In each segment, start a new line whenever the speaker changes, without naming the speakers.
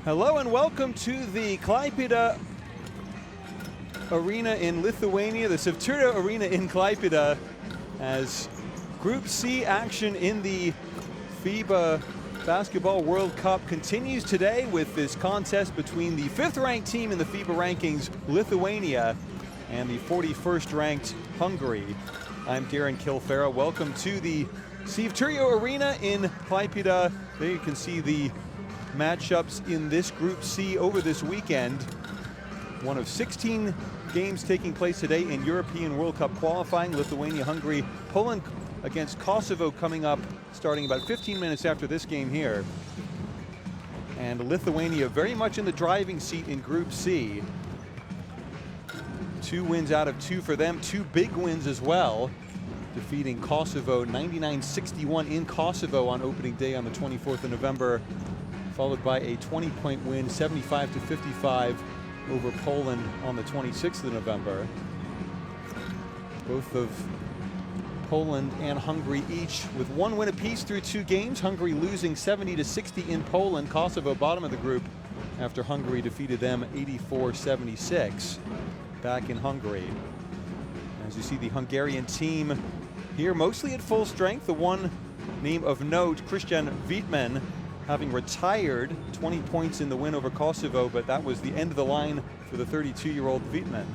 Hello and welcome to the Klaipėda Arena in Lithuania, the Sivturio Arena in Klaipėda, as Group C action in the FIBA Basketball World Cup continues today with this contest between the 5th ranked team in the FIBA rankings, Lithuania, and the 41st ranked Hungary. I'm Darren Kilfera. Welcome to the Sivturio Arena in Klaipėda. There you can see the matchups in this Group C over this weekend. One of 16 games taking place today in European World Cup qualifying. Lithuania, Hungary, Poland against Kosovo coming up starting about 15 minutes after this game here. And Lithuania very much in the driving seat in Group C. 2 wins out of 2 for them, 2 big wins as well, defeating Kosovo 99-61 in Kosovo on opening day on the 24th of November, followed by a 20-point win, 75-55 over Poland on the 26th of November. Both of Poland and Hungary each with 1 win apiece through 2 games. Hungary losing 70-60 in Poland. Kosovo bottom of the group after Hungary defeated them 84-76 back in Hungary. As you see, the Hungarian team here mostly at full strength. The one name of note, Christian Wittmann, having retired, 20 points in the win over Kosovo, but that was the end of the line for the 32-year-old Wittmann.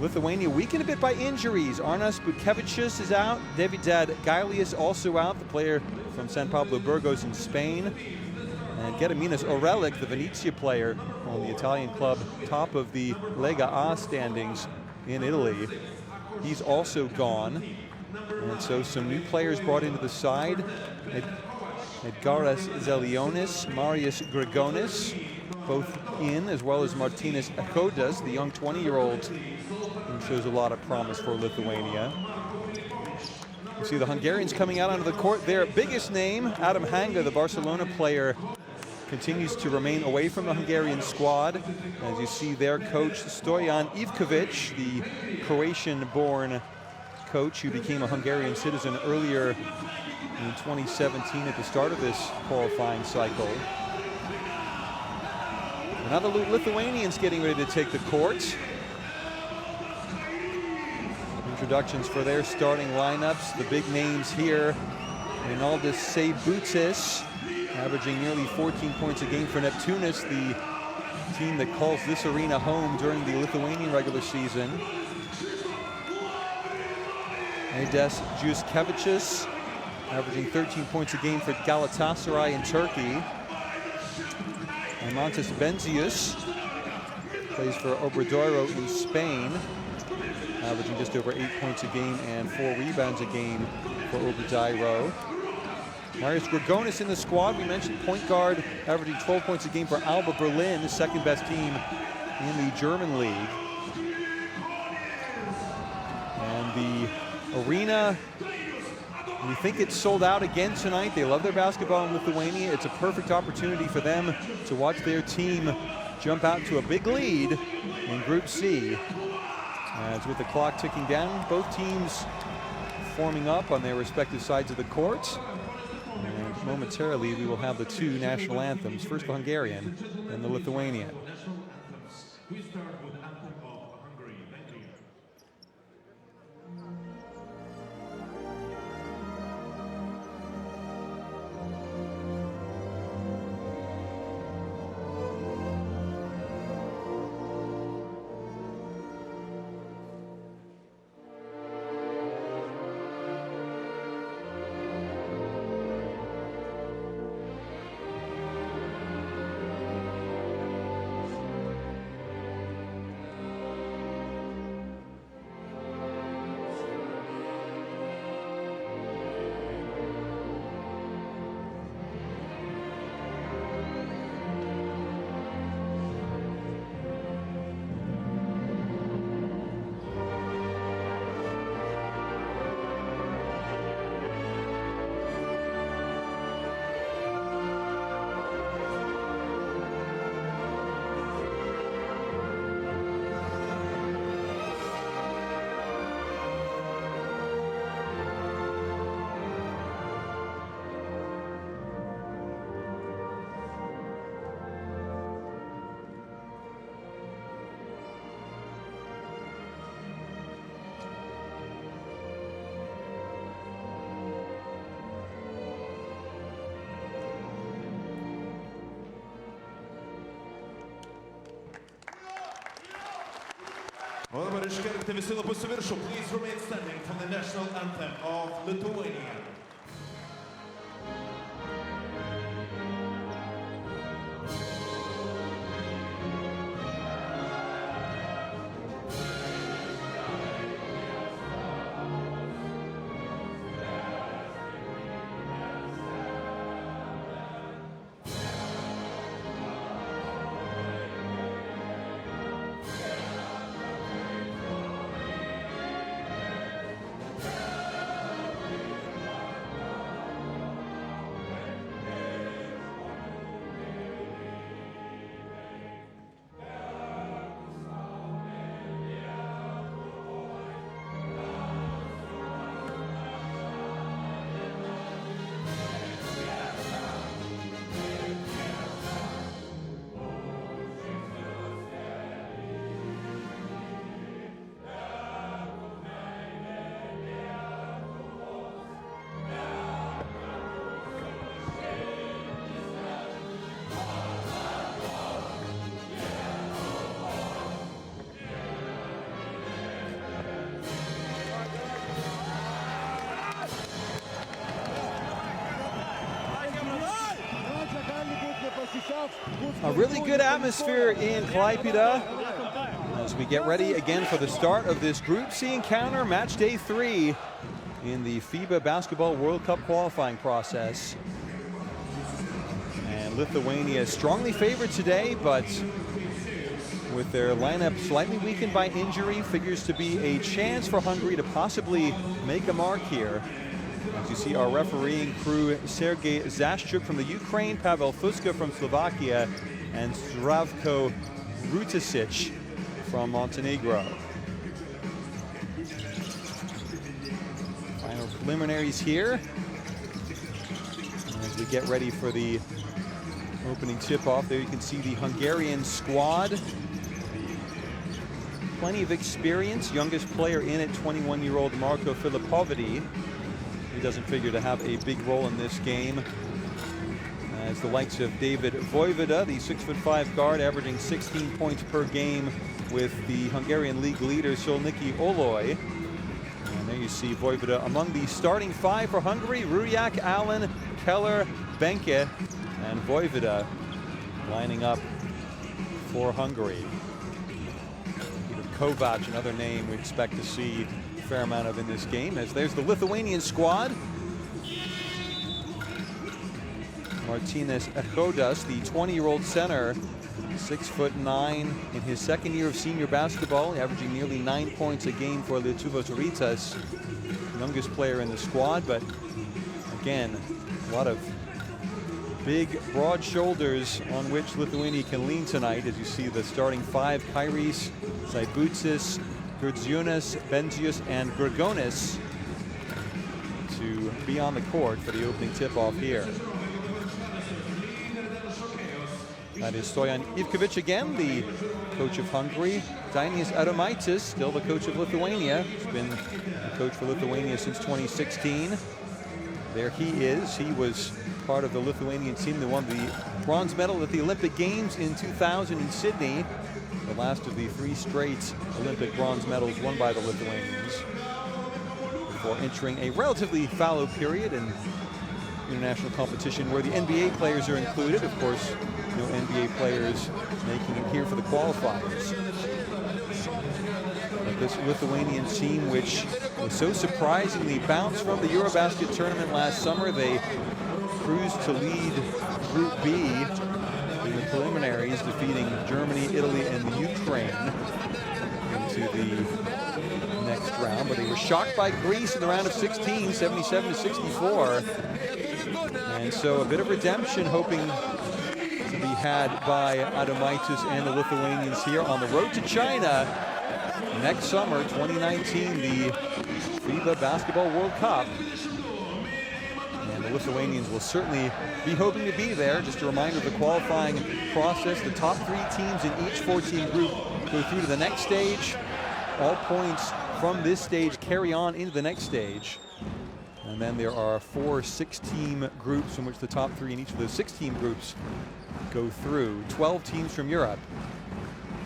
Lithuania weakened a bit by injuries. Arnas Butkevičius is out. Davidad Gailius also out, the player from San Pablo Burgos in Spain. And Gediminas Orelik, the Venezia player on the Italian club, top of the Lega A standings in Italy. He's also gone. And so some new players brought into the side. Edgaras Zelionis, Marius Grigonis, both in, as well as Martinas Akodas, the young 20-year-old who shows a lot of promise for Lithuania. You see the Hungarians coming out onto the court. Their biggest name, Adam Hanga, the Barcelona player, continues to remain away from the Hungarian squad. As you see their coach, Stojan Ivkovic, the Croatian-born coach who became a Hungarian citizen earlier in 2017 at the start of this qualifying cycle. Now the Lithuanians getting ready to take the court. Introductions for their starting lineups. The big names here: Rinaldas Seibutis, averaging nearly 14 points a game for Neptūnas, the team that calls this arena home during the Lithuanian regular season. Aidas Juskevicius, averaging 13 points a game for Galatasaray in Turkey. Montes Benzius plays for Obradoiro in Spain, averaging just over 8 points a game and 4 rebounds a game for Obradoiro. Marius Grigonis in the squad. We mentioned point guard, averaging 12 points a game for Alba Berlin, the second best team in the German league. And the arena, we think it's sold out again tonight. They love their basketball in Lithuania. It's a perfect opportunity for them to watch their team jump out to a big lead in Group C. As with the clock ticking down, both teams forming up on their respective sides of the court. And momentarily, we will have the 2 national anthems, first the Hungarian and the Lithuanian.
We start with anthem of Hungary. Thank you. O dabar iškelkite visi lapus į viršų. Please remain standing for the national anthem of Lithuania.
A really good atmosphere in Klaipėda as we get ready again for the start of this Group C encounter, match day 3 in the FIBA Basketball World Cup qualifying process. And Lithuania is strongly favored today, but with their lineup slightly weakened by injury, figures to be a chance for Hungary to possibly make a mark here. As you see our refereeing crew, Sergei Zashchuk from the Ukraine, Pavel Fuska from Slovakia, and Zdravko Rutisic from Montenegro. Final preliminaries here as we get ready for the opening tip-off. There you can see the Hungarian squad. Plenty of experience. Youngest player in it, 21-year-old Marko Filipovidi. He doesn't figure to have a big role in this game, as the likes of David Vojvoda, the 6'5" guard, averaging 16 points per game with the Hungarian league leader Szolniki Oloy. And there you see Vojvoda among the starting 5 for Hungary: Rujak, Allen, Keller, Benke, and Vojvoda lining up for Hungary. Peter Kovac, another name we expect to see a fair amount of in this game, as there's the Lithuanian squad. Martynas Echodas, the 20-year-old center, 6'9", in his second year of senior basketball, averaging nearly 9 points a game for Lietuvos Rytas, youngest player in the squad. But again, a lot of big, broad shoulders on which Lithuania can lean tonight, as you see the starting 5: Kairis, Zaibutis, Gurdziunas, Benzius, and Grigonis to be on the court for the opening tip-off here. That is Stoyan Ivkovic again, the coach of Hungary. Dainius Adomaitis, still the coach of Lithuania. He's been the coach for Lithuania since 2016. There he is. He was part of the Lithuanian team that won the bronze medal at the Olympic Games in 2000 in Sydney. The last of the 3 straight Olympic bronze medals won by the Lithuanians, before entering a relatively fallow period in international competition where the NBA players are included. Of course, no NBA players making it here for the qualifiers. But this Lithuanian team, which was so surprisingly bounced from the Eurobasket tournament last summer, they cruised to lead Group B in the preliminaries, defeating Germany, Italy, and the Ukraine into the next round. But they were shocked by Greece in the round of 16, 77-64. And so a bit of redemption hoping to be had by Adomaitis and the Lithuanians here on the road to China next summer, 2019, the FIBA Basketball World Cup. And the Lithuanians will certainly be hoping to be there. Just a reminder of the qualifying process: the top 3 teams in each 14 group go through to the next stage. All points from this stage carry on into the next stage. And then there are 4 6-team groups from which the top 3 in each of those 6-team groups go through. 12 teams from Europe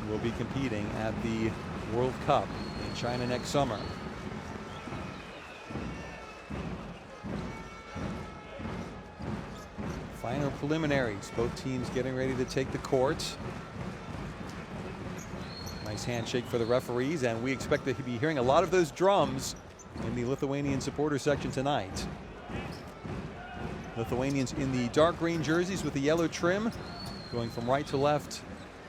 will be competing at the World Cup in China next summer. Final preliminaries, both teams getting ready to take the court. Nice handshake for the referees, and we expect to be hearing a lot of those drums in the Lithuanian supporter section tonight. Lithuanians in the dark green jerseys with the yellow trim, going from right to left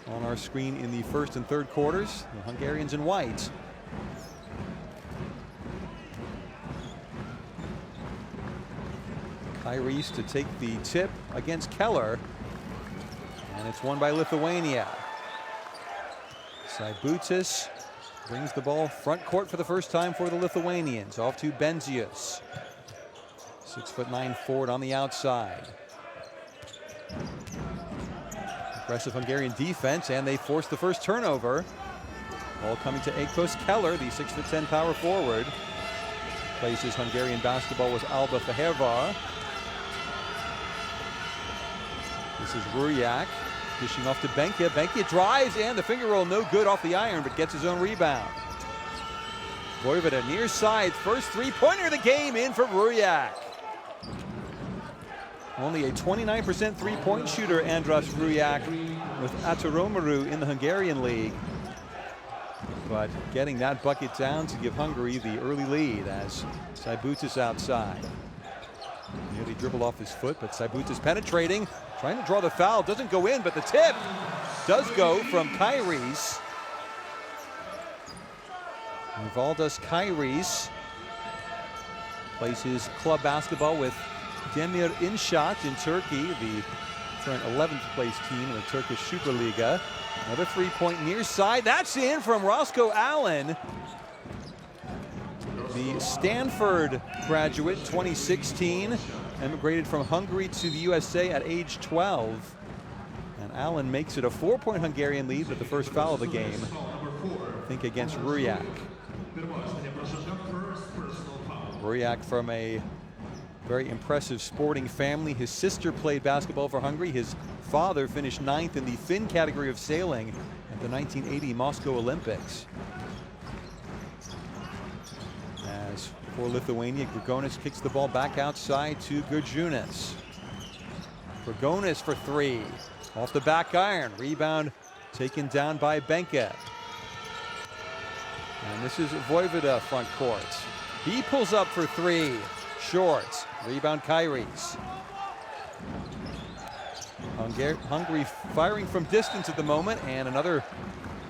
on our screen in the first and third quarters. The Hungarians in white. Kairis to take the tip against Keller, and it's won by Lithuania. Saibutis brings the ball front court for the first time for the Lithuanians. Off to Benzius. 6'9" forward on the outside. Aggressive Hungarian defense, and they force the first turnover. Ball coming to Akos Keller, the 6'10" power forward. Plays his Hungarian basketball with Alba Fehervar. This is Ruriak dishing off to Benke. Benke drives, and the finger roll no good off the iron, but gets his own rebound. Voivoda near side, first three-pointer of the game in for Ruriak. Only a 29% three-point shooter, Andras Ruriak, with Ataromaru in the Hungarian league. But getting that bucket down to give Hungary the early lead as Saibutis outside. Nearly dribbled off his foot, but Saibutis penetrating, trying to draw the foul, doesn't go in, but the tip does go from Kairis. Valdas Kairis plays his club basketball with Demir İnşaat in Turkey, the current 11th place team in the Turkish Superliga. Another three-point near side, that's in from Roscoe Allen. The Stanford graduate, 2016, emigrated from Hungary to the USA at age 12. And Allen makes it a 4-point Hungarian lead with the first foul of the game, I think against Ruriak. Ruriak from a very impressive sporting family. His sister played basketball for Hungary. His father finished 9th in the thin category of sailing at the 1980 Moscow Olympics. As for Lithuania, Grigonis kicks the ball back outside to Gudžiūnas. Grigonis for three. Off the back iron. Rebound taken down by Benke. And this is Voivoda front court. He pulls up for three. Short. Rebound Kairis. Hungary firing from distance at the moment, and another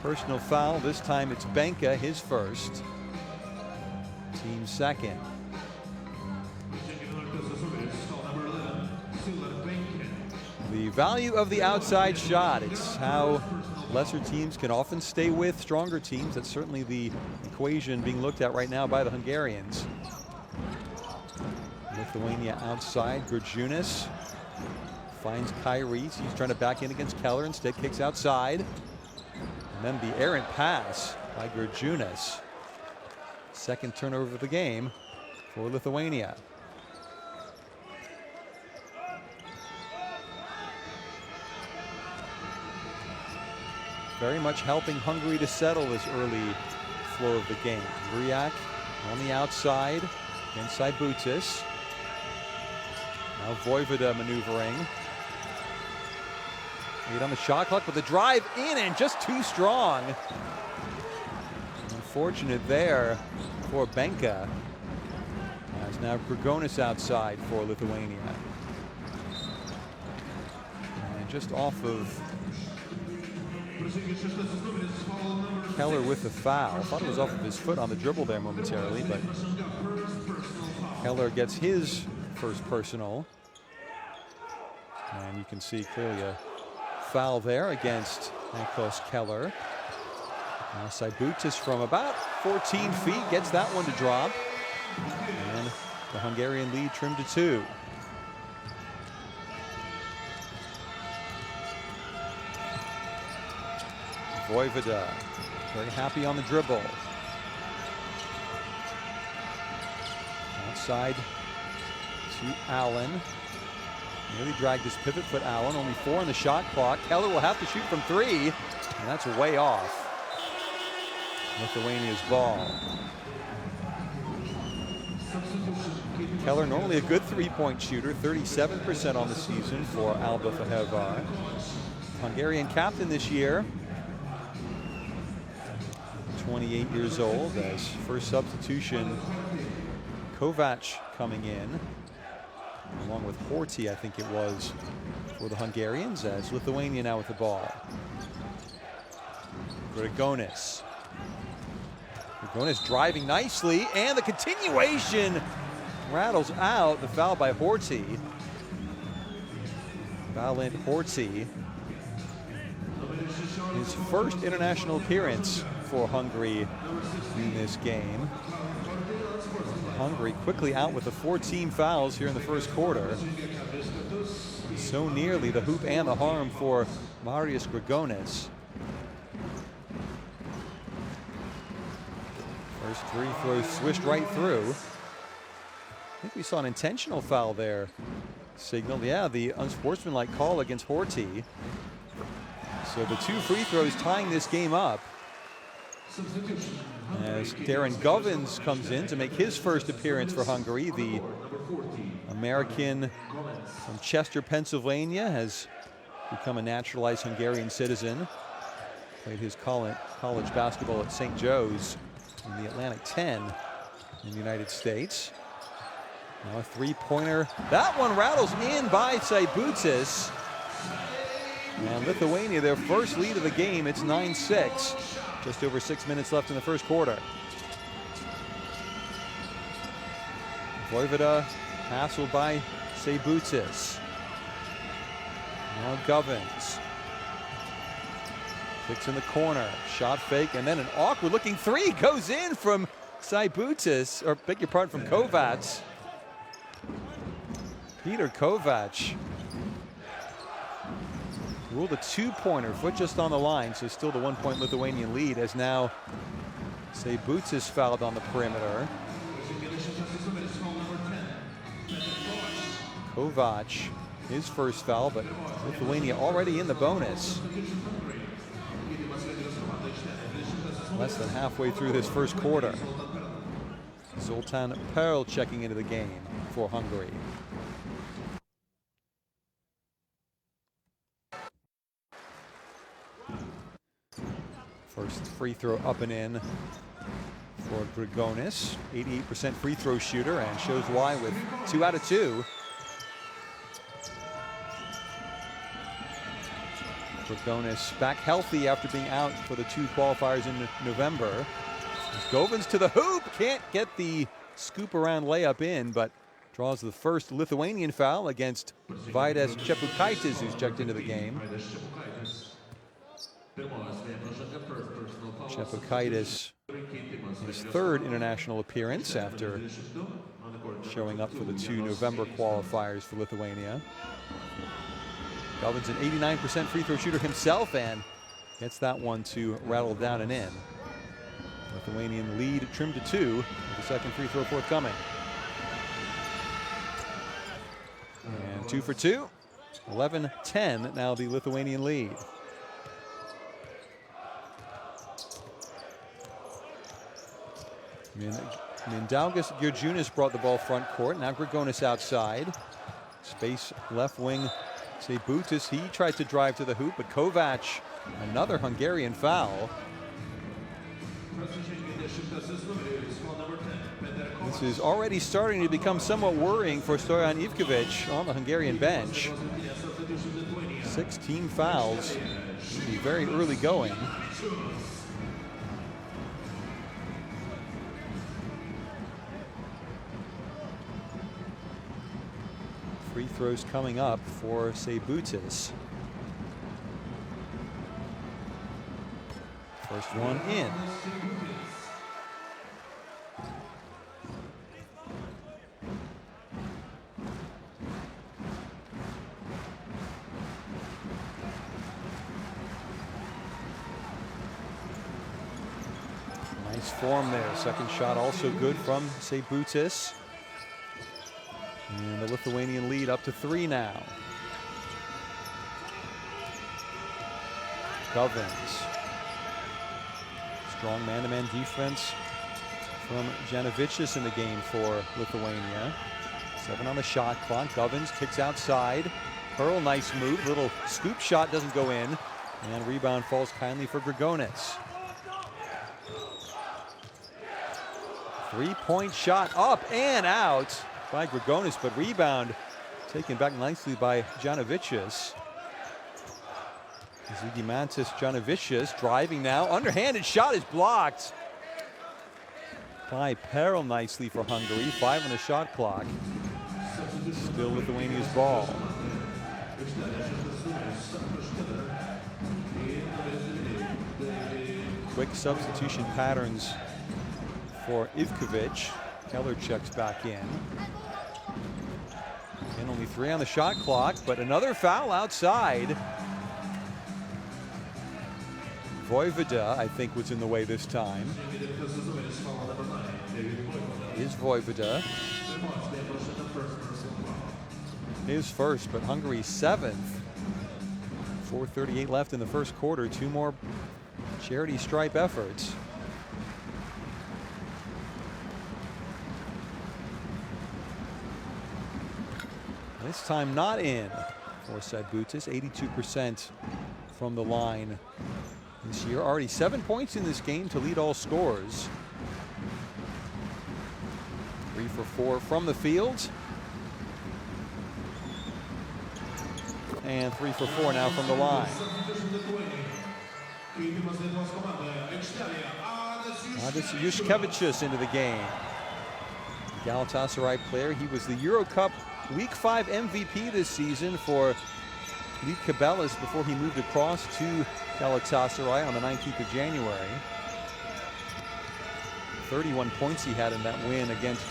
personal foul. This time it's Benke, his first. Team second. The value of the outside shot. It's how lesser teams can often stay with stronger teams. That's certainly the equation being looked at right now by the Hungarians. Lithuania outside. Gudžiūnas finds Kairis. He's trying to back in against Keller. Instead kicks outside. And then the errant pass by Gudžiūnas. Second turnover of the game for Lithuania. Very much helping Hungary to settle this early flow of the game. Ruriak on the outside against Saibutis. Now Voivoda maneuvering. 8 on the shot clock, but the drive in and just too strong. Unfortunate there for Benke. As now Grigonis outside for Lithuania. And just off of Keller with the foul. I thought it was off of his foot on the dribble there momentarily, but Keller gets his first personal. And you can see clearly a foul there against Akos Keller. Now Saibutis from about 14 feet gets that one to drop. And the Hungarian lead trimmed to 2. Voivoda very happy on the dribble. Outside to Allen. Nearly dragged his pivot foot, Allen. Only 4 on the shot clock. Keller will have to shoot from 3. And that's way off. Lithuania's ball. Keller, normally a good three-point shooter, 37% on the season for Alba FIBA. Hungarian captain this year. 28 years old as first substitution. Kovac coming in, along with Horty, I think it was, for the Hungarians, as Lithuania now with the ball. Grigonis. Grigonis driving nicely, and the continuation rattles out. The foul by Horty. Valent Horty. His first international appearance for Hungary in this game. Hungary quickly out with the 14 fouls here in the first quarter. So nearly the hoop and the harm for Marius Grigonis. First free throw swished right through. I think we saw an intentional foul there signaled. Yeah, the unsportsmanlike call against Horty. So the two free throws tying this game up. As Darren Govins comes in to make his first appearance for Hungary, the American from Chester, Pennsylvania, has become a naturalized Hungarian citizen. Played his college basketball at St. Joe's in the Atlantic 10 in the United States. Now a three-pointer. That one rattles in by Seibutis. And Lithuania, their first lead of the game. It's 9-6. Just over 6 minutes left in the first quarter. Vojvoda hassled by Seibutis. Now Govins. Kicks in the corner. Shot fake, and then an awkward-looking three goes in from Seibutis, or beg your pardon, from Kovac. Peter Kovac. Ruled a two-pointer, foot just on the line, so still the 1-point Lithuanian lead, as now Seibutis fouled on the perimeter. Kovac, his first foul, but Lithuania already in the bonus. Less than halfway through this first quarter. Zoltan Perl checking into the game for Hungary. First free throw up and in for Grigonis. 88% free throw shooter, and shows why with 2 out of 2. Grigonis back healthy after being out for the 2 qualifiers in November. Govins to the hoop, can't get the scoop around layup in, but draws the first Lithuanian foul against Vaidas Čepukaitis, who's checked into the game. Čepukaitis, his third international appearance after showing up for the 2 November qualifiers for Lithuania. Govins an 89% free throw shooter himself, and gets that one to rattle down and in. Lithuanian lead trimmed to 2, with the second free throw forthcoming. And 2 for 2. 11-10 now the Lithuanian lead. Mindaugas Girjunis brought the ball front court. Now Grigonis outside. Space left wing. Seibutis, he tried to drive to the hoop, but Kovac, another Hungarian foul. This is already starting to become somewhat worrying for Stojan Ivkovic on the Hungarian bench. 16 fouls. It'll be very early going. Free throws coming up for Seibutis. First one in. Nice form there. Second shot also good from Seibutis. And the Lithuanian lead up to 3 now. Govins. Strong man-to-man defense from Janovicius in the game for Lithuania. 7 on the shot clock. Govins kicks outside. Pearl, nice move. Little scoop shot doesn't go in. And rebound falls kindly for Grigonis. 3-point shot up and out by Grigonis, but rebound taken back nicely by Janovicius. Zygimantas Janovicius driving now. Underhanded shot is blocked by Pearl nicely for Hungary. 5 on the shot clock. Still Lithuania's ball. Quick substitution patterns for Ivkovic. Keller checks back in. And only 3 on the shot clock, but another foul outside. Vojvoda, I think, was in the way this time. Is Vojvoda. His first, but Hungary's 7th. 4:38 left in the first quarter. 2 more charity stripe efforts. This time not in for Seibutis. 82% from the line this year. Already 7 points in this game to lead all scorers. 3 for 4 from the field. And 3 for 4 now from the line. Adis Juszkiewicz into the game. Galatasaray player. He was the Euro Cup Week 5 MVP this season for Lietkabelis before he moved across to Galatasaray on the 19th of January. 31 points he had in that win against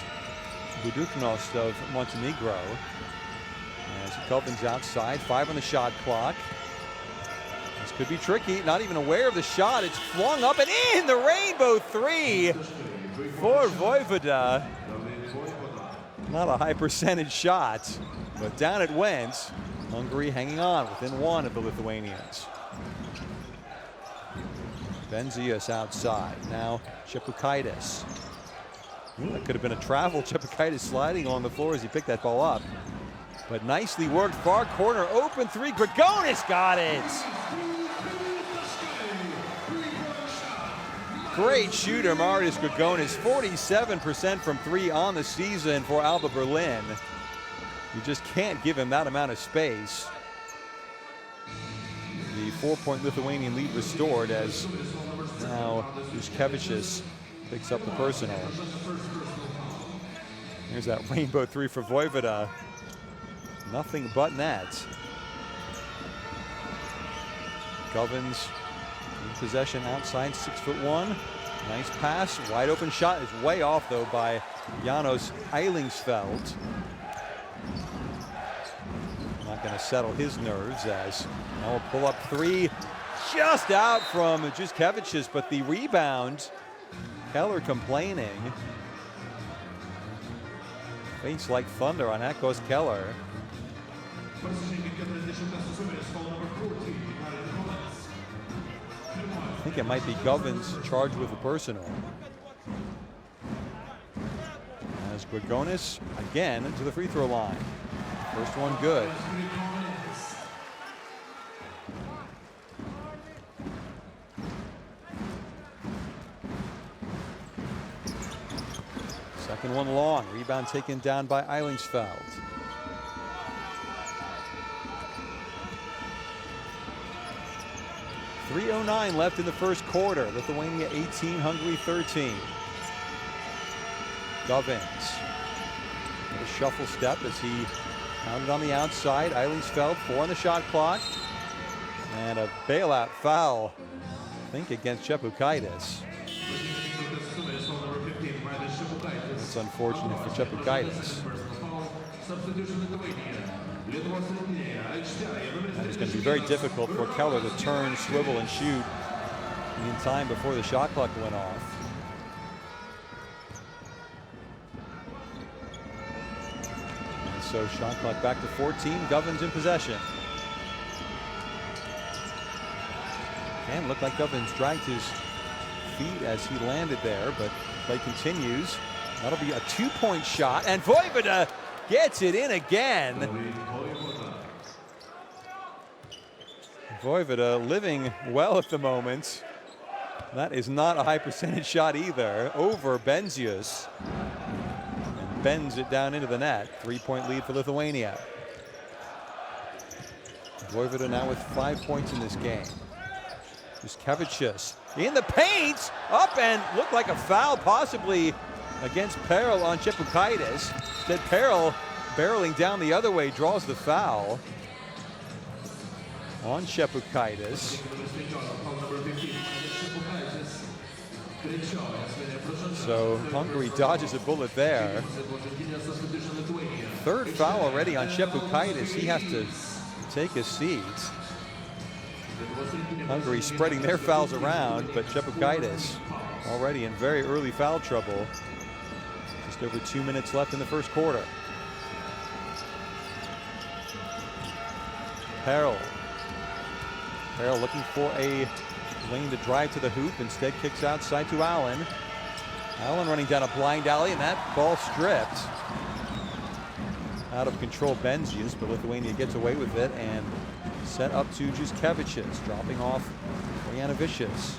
Budućnost of Montenegro. As Govins outside, 5 on the shot clock. This could be tricky, not even aware of the shot. It's flung up and in, the rainbow 3 for Vojvoda. Not a high percentage shot, but down it went. Hungary hanging on within 1 of the Lithuanians. Benzius outside. Now Chepukaitis. That could have been a travel. Chepukaitis sliding along the floor as he picked that ball up. But nicely worked. Far corner, open 3. Grigonis got it. Great shooter, Marius Grigonis. 47% from 3 on the season for Alba Berlin. You just can't give him that amount of space. The 4-point Lithuanian lead restored as now Juszkiewicz picks up the personal. Here's that rainbow 3 for Vojvoda. Nothing but net. Govins in possession outside, 6'1". Nice pass, wide open shot is way off though by Janos Eilingsfeld. Not going to settle his nerves as now a pull up 3, just out from Juszkiewicz, but the rebound, Keller complaining. Faints like thunder on Akos Keller. I think it might be Govins charged with a personal. As Grigonis again to the free throw line. First one good. Second one long. Rebound taken down by Eilingsfeld. .309 left in the first quarter. Lithuania 18, Hungary 13. Govins. A shuffle step as he pounded on the outside. Eilingsfeld, 4 on the shot clock. And a bailout foul, I think, against Chepukaitis. It's unfortunate for Chepukaitis. It's going to be very difficult for Keller to turn, swivel, and shoot in time before the shot clock went off. And so shot clock back to 14. Govins in possession. And looked like Govins dragged his feet as he landed there, but play continues. That'll be a 2-point shot, and Vojvoda gets it in again. Vojvoda living well at the moment. That is not a high percentage shot either, over Benzius. And bends it down into the net. 3-point lead for Lithuania. Vojvoda now with 5 points in this game. Juskevicius in the paint, up, and looked like a foul possibly against Perel on Chepukaitis. Instead, Perel barreling down the other way draws the foul on Chepukaitis. So Hungary dodges a bullet there. Third foul already on Chepukaitis. He has to take a seat. Hungary spreading their fouls around, but Chepukaitis already in very early foul trouble. Just over 2 minutes left in the first quarter. Perel looking for a lane to drive to the hoop. Instead kicks outside to Allen. Allen running down a blind alley, and that ball stripped. Out of control Benzius, but Lithuania gets away with it and set up to Juskevicius, dropping off Janavicius.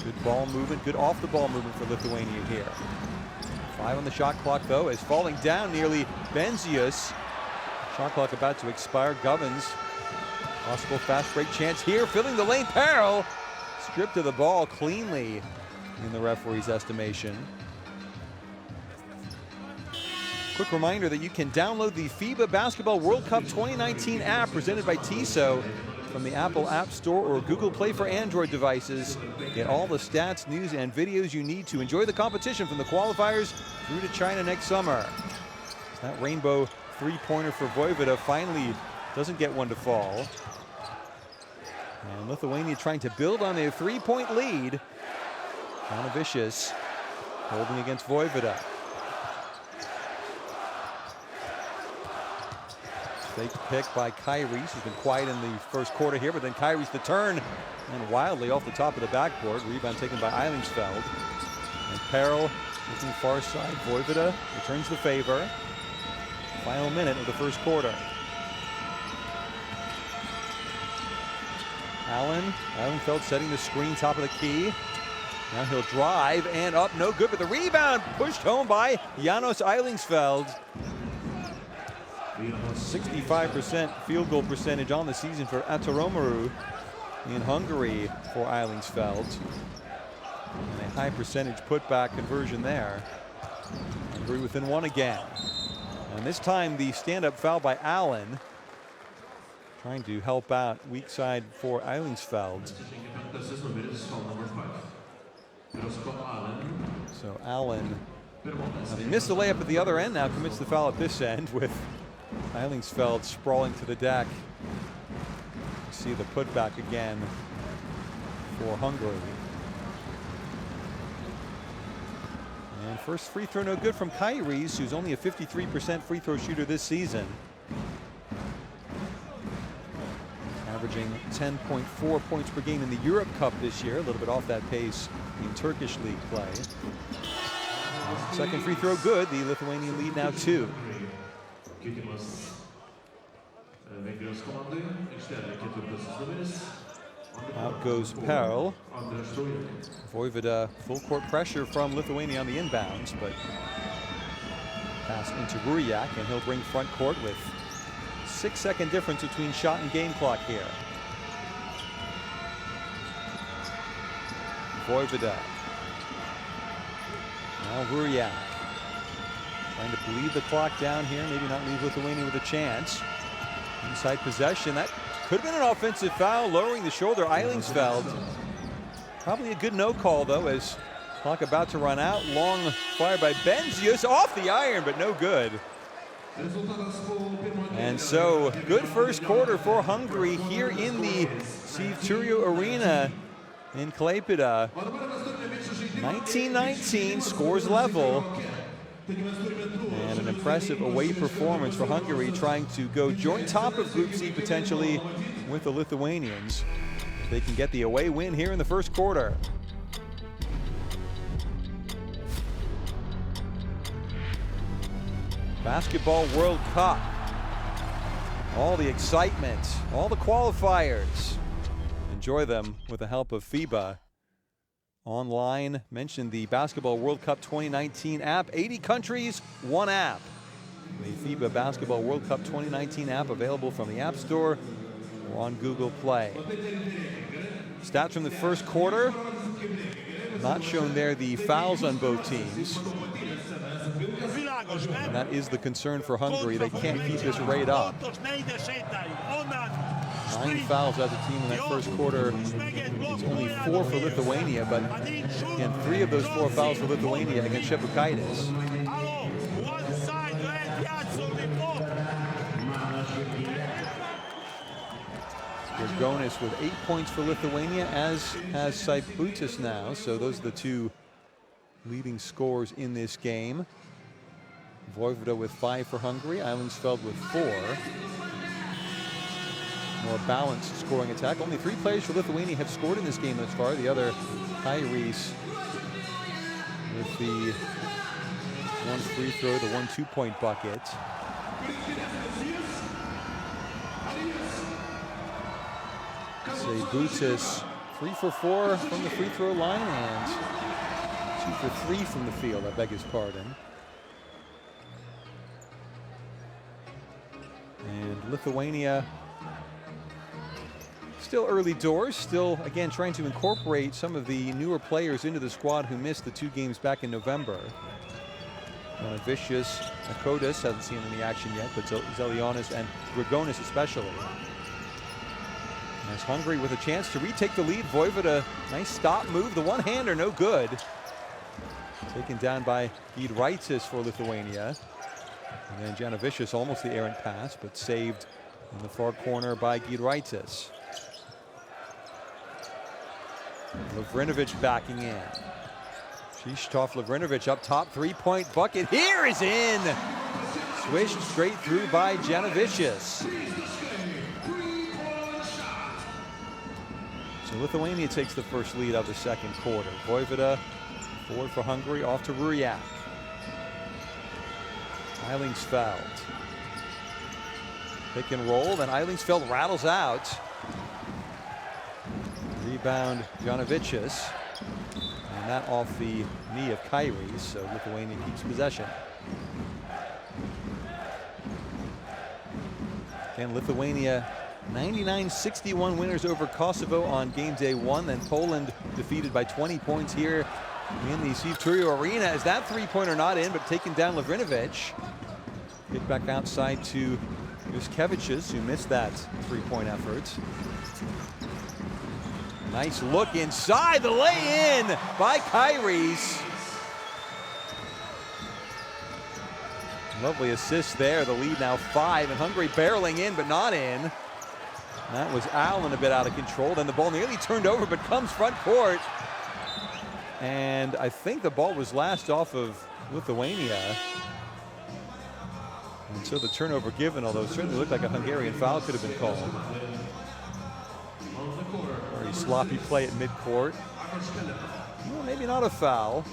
Good ball movement, good off the ball movement for Lithuania here. 5 on the shot clock though, as falling down nearly Benzius. Shot clock about to expire. Govins, possible fast break chance here, filling the lane. Perel stripped of the ball cleanly in the referee's estimation. Quick reminder that you can download the FIBA Basketball World Cup 2019 app presented by TISO from the Apple App Store or Google Play for Android devices. Get all the stats, news, and videos you need to enjoy the competition from the qualifiers through to China next summer. That rainbow three-pointer for Vojvoda finally doesn't get one to fall. And Lithuania trying to build on their 3-point lead. Janavicius holding against Vojvoda. Fake pick by Kairis, who's been quiet in the first quarter here, but then Kairis the turn and wildly off the top of the backboard. Rebound taken by Eilingsfeld. And Perel looking far side. Vojvoda returns the favor. Final minute of the first quarter. Eilingsfeld setting the screen, top of the key. Now he'll drive and up, no good, but the rebound pushed home by Janos Eilingsfeld. 65% field goal percentage on the season for Atoromaru in Hungary for Eilingsfeld. And a high percentage putback conversion there. Hungary within one again. And this time the stand-up foul by Allen. Trying to help out weak side for Eilingsfeld. So Allen, having missed the layup at the other end, now commits the foul at this end with Eilingsfeld sprawling to the deck. See the putback again for Hungary. And first free throw no good from Kairis, who's only a 53% free throw shooter this season. Averaging 10.4 points per game in the Europe Cup this year, a little bit off that pace in Turkish league play. Second free throw good, the Lithuanian lead now 2. Out goes Perel. Vojvoda full court pressure from Lithuania on the inbounds, but pass into Ruriak, and he'll bring front court with 6-second difference between shot and game clock here. Vojvoda. Now Ruriak. Trying to bleed the clock down here, maybe not leave Lithuania with a chance. Inside possession, that could have been an offensive foul, lowering the shoulder. Eilingsfeld. Probably a good no call though, as clock about to run out. Long fire by Benzius, off the iron, but no good. And so, good first quarter for Hungary here in the Sivturio Arena in Klaipėda. 19-19, scores level. And an impressive away performance for Hungary, trying to go joint top of Group C potentially with the Lithuanians. They can get the away win here in the first quarter. Basketball World Cup. All the excitement, all the qualifiers. Enjoy them with the help of FIBA. Online, mentioned the Basketball World Cup 2019 app. 80 countries, one app. The FIBA Basketball World Cup 2019 app available from the App Store or on Google Play. Stats from the first quarter. Not shown there the fouls on both teams. And that is the concern for Hungary. They can't keep this rate up. 9 fouls as a team in that first quarter. It's only 4 for Lithuania, but again, 3 of those 4 fouls for Lithuania against Šepukaitis. Grigonis with 8 points for Lithuania, as has Saibutis now. So those are the 2 leading scorers in this game. Vojvoda with 5 for Hungary, Eilingsfeld with 4. More balanced scoring attack. Only 3 players for Lithuania have scored in this game thus far. The other, Kairis, with the 1 free throw, the 1 2-point bucket. Saibutis 3 for 4 from the free throw line and 2 for 3 from the field, I beg his pardon. And Lithuania, still early doors, still again trying to incorporate some of the newer players into the squad who missed the 2 games back in November. Vicious, Akotis hasn't seen any action yet, but Zelionis and Grigonis especially. As Hungary with a chance to retake the lead. Vojvoda, nice stop move, the one-hander no good. Taken down by Giedraitis for Lithuania. And then Janovicius, almost the errant pass, but saved in the far corner by Giedraitis. Lavrinovic backing in. Krzysztof Lavrinovic up top, 3-point bucket. Here is in! Swished straight through by Janovicius. So Lithuania takes the first lead of the second quarter. Vojvoda forward for Hungary, off to Ruriak. Eilingsfeld. Pick and roll, then Eilingsfeld rattles out. Rebound, Janovicius. And that off the knee of Kairis, so Lithuania keeps possession. Again, Lithuania 99-61 winners over Kosovo on game day 1. Then Poland defeated by 20 points here in the Steve Turio Arena. Is that 3-pointer not in, but taken down Lavrinovic. Kick back outside to Juskevicius, who missed that 3-point effort. Nice look inside, the lay-in by Kairis. Lovely assist there, the lead now 5, and Hungary barreling in, but not in. That was Allen a bit out of control. Then the ball nearly turned over, but comes front court. And I think the ball was last off of Lithuania. And so the turnover given, although it certainly looked like a Hungarian foul could have been called. Very sloppy play at midcourt. Well, maybe not a foul.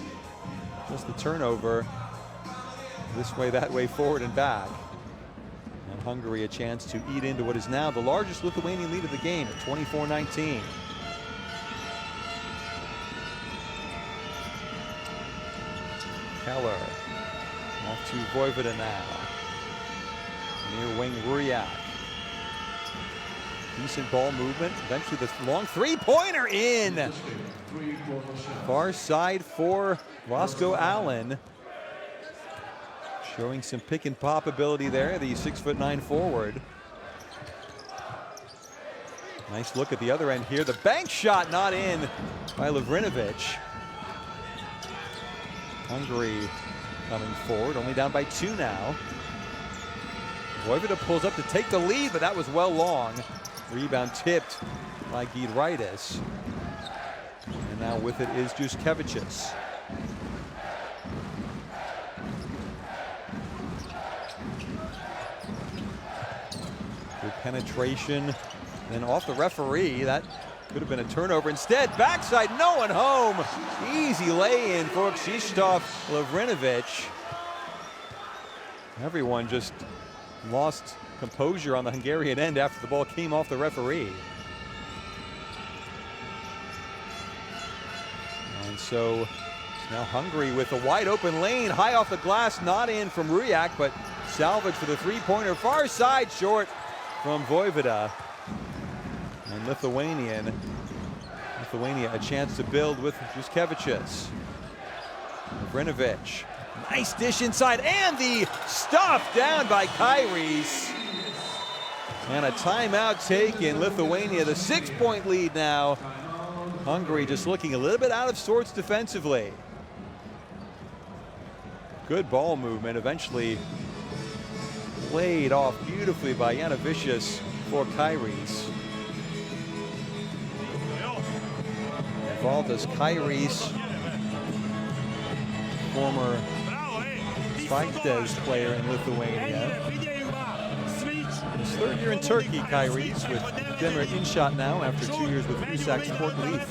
Just the turnover. This way, that way, forward and back. And Hungary a chance to eat into what is now the largest Lithuanian lead of the game at 24-19. Keller off to Vojvoda now. Near wing Ruriak. Decent ball movement. Eventually the long 3-pointer in. Far side for Roscoe Allen. Showing some pick and pop ability there, the 6'9" forward. Nice look at the other end here. The bank shot not in by Lavrinovic. Hungary coming forward, only down by 2 now. Vojvoda pulls up to take the lead, but that was well long. Rebound tipped by Giedraitis. And now with it is Juskevicius. penetration, then off the referee. That could have been a turnover. Instead, backside, no one home. Easy lay-in for Krzysztof Lovrinovich. Everyone just lost composure on the Hungarian end after the ball came off the referee. And so now Hungary with a wide open lane, high off the glass, not in from Rujak, but salvage for the three-pointer, far side, short from Vojvoda. And Lithuania a chance to build with Juškevičius. Lovrinovich, nice dish inside, and the stuff down by Kairis. And a timeout taken. Lithuania, the 6-point lead now. Hungary just looking a little bit out of sorts defensively. Good ball movement, eventually played off beautifully by Janovicius for Kairis. Valdas Kairis, former Spikdes player in Lithuania. His third year in Turkey, Kairis, with Demir Inşaat now after 2 years with Uşak Sport Leaf.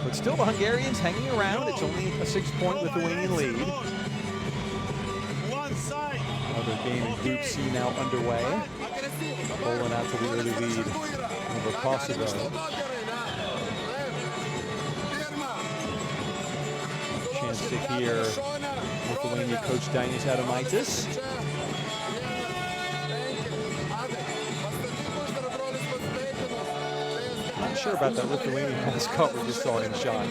But still the Hungarians hanging around. It's only a 6-point Lithuanian lead. Another game in Group C now underway. Poland out to the early lead over Kosovo. Chance to hear Lithuania coach Dainis Adomaitis. Not sure about that Lithuanian mascot we just saw in shot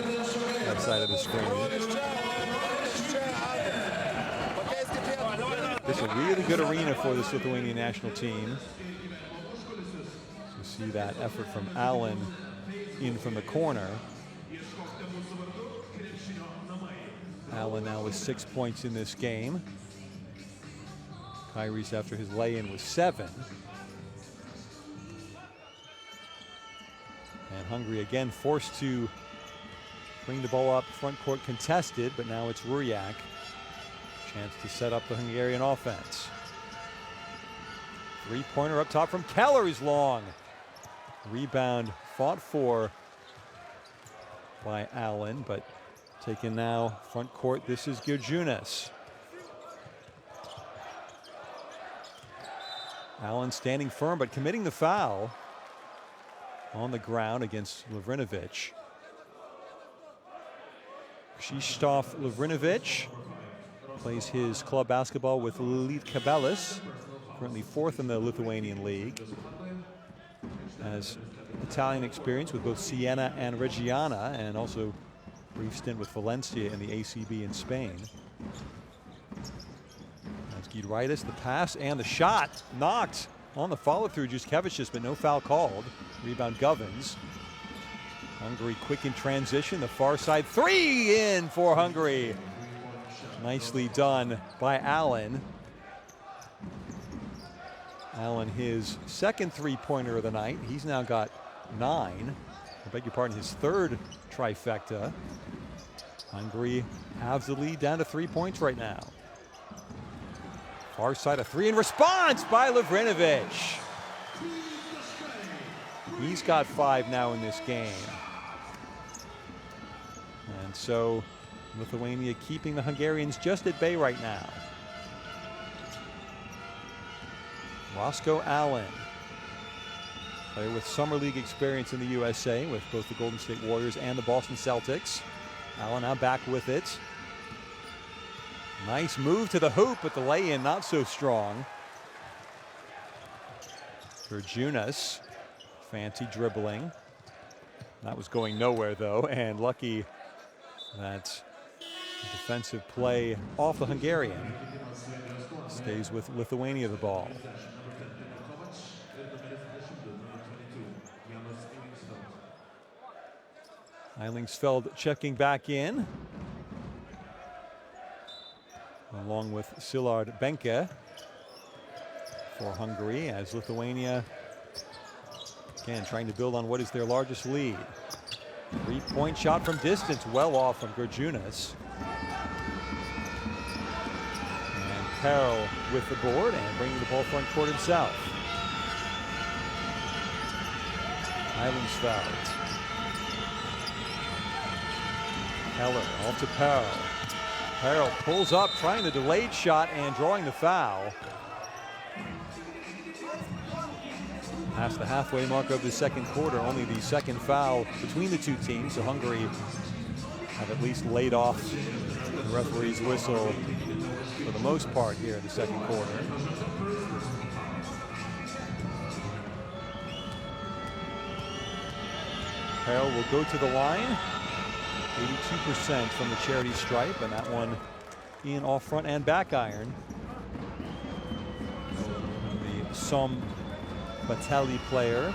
outside of the screen. This is a really good arena for this Lithuanian national team. So you see that effort from Allen in from the corner. Allen now with 6 points in this game. Kairis after his lay-in with 7. And Hungary again forced to bring the ball up front court contested, but now it's Rujak. Chance to set up the Hungarian offense. Three-pointer up top from Keller is long. Rebound fought for by Allen, but taken now front court. This is Girjunas. Allen standing firm, but committing the foul on the ground against Lovrinovich. Krzysztof Lovrinovich plays his club basketball with Lietkabelis, currently 4th in the Lithuanian league. Has Italian experience with both Siena and Reggiana, and also brief stint with Valencia in the ACB in Spain. That's Giedraitis, the pass and the shot knocked on the follow-through. Juškevičius, but no foul called. Rebound Govins. Hungary quick in transition. The far side three in for Hungary. Nicely done by Allen. Allen, his second three-pointer of the night. He's now got 9. I beg your pardon, his third trifecta. Hungary has the lead down to 3 points right now. Far side a three in response by Lovrinovich. He's got 5 now in this game. And so Lithuania keeping the Hungarians just at bay right now. Roscoe Allen, player with summer league experience in the USA with both the Golden State Warriors and the Boston Celtics. Allen now back with it. Nice move to the hoop, but the lay-in not so strong. Girjunas, fancy dribbling. That was going nowhere though, and lucky that defensive play off the Hungarian stays with Lithuania the ball. Eilingsfeld checking back in, along with Szilard Benke for Hungary, as Lithuania again trying to build on what is their largest lead. Three-point shot from distance, well off from Girjunas. And Perel with the board and bringing the ball front court himself. Eilingsfeld. Keller off to Perel. Perel pulls up, trying the delayed shot and drawing the foul. Past the halfway mark of the second quarter, only the second foul between the two teams. So Hungary have at least laid off the referee's whistle for the most part here in the second quarter. Perel will go to the line. 82% from the charity stripe, and that one in off front and back iron. The Batelli player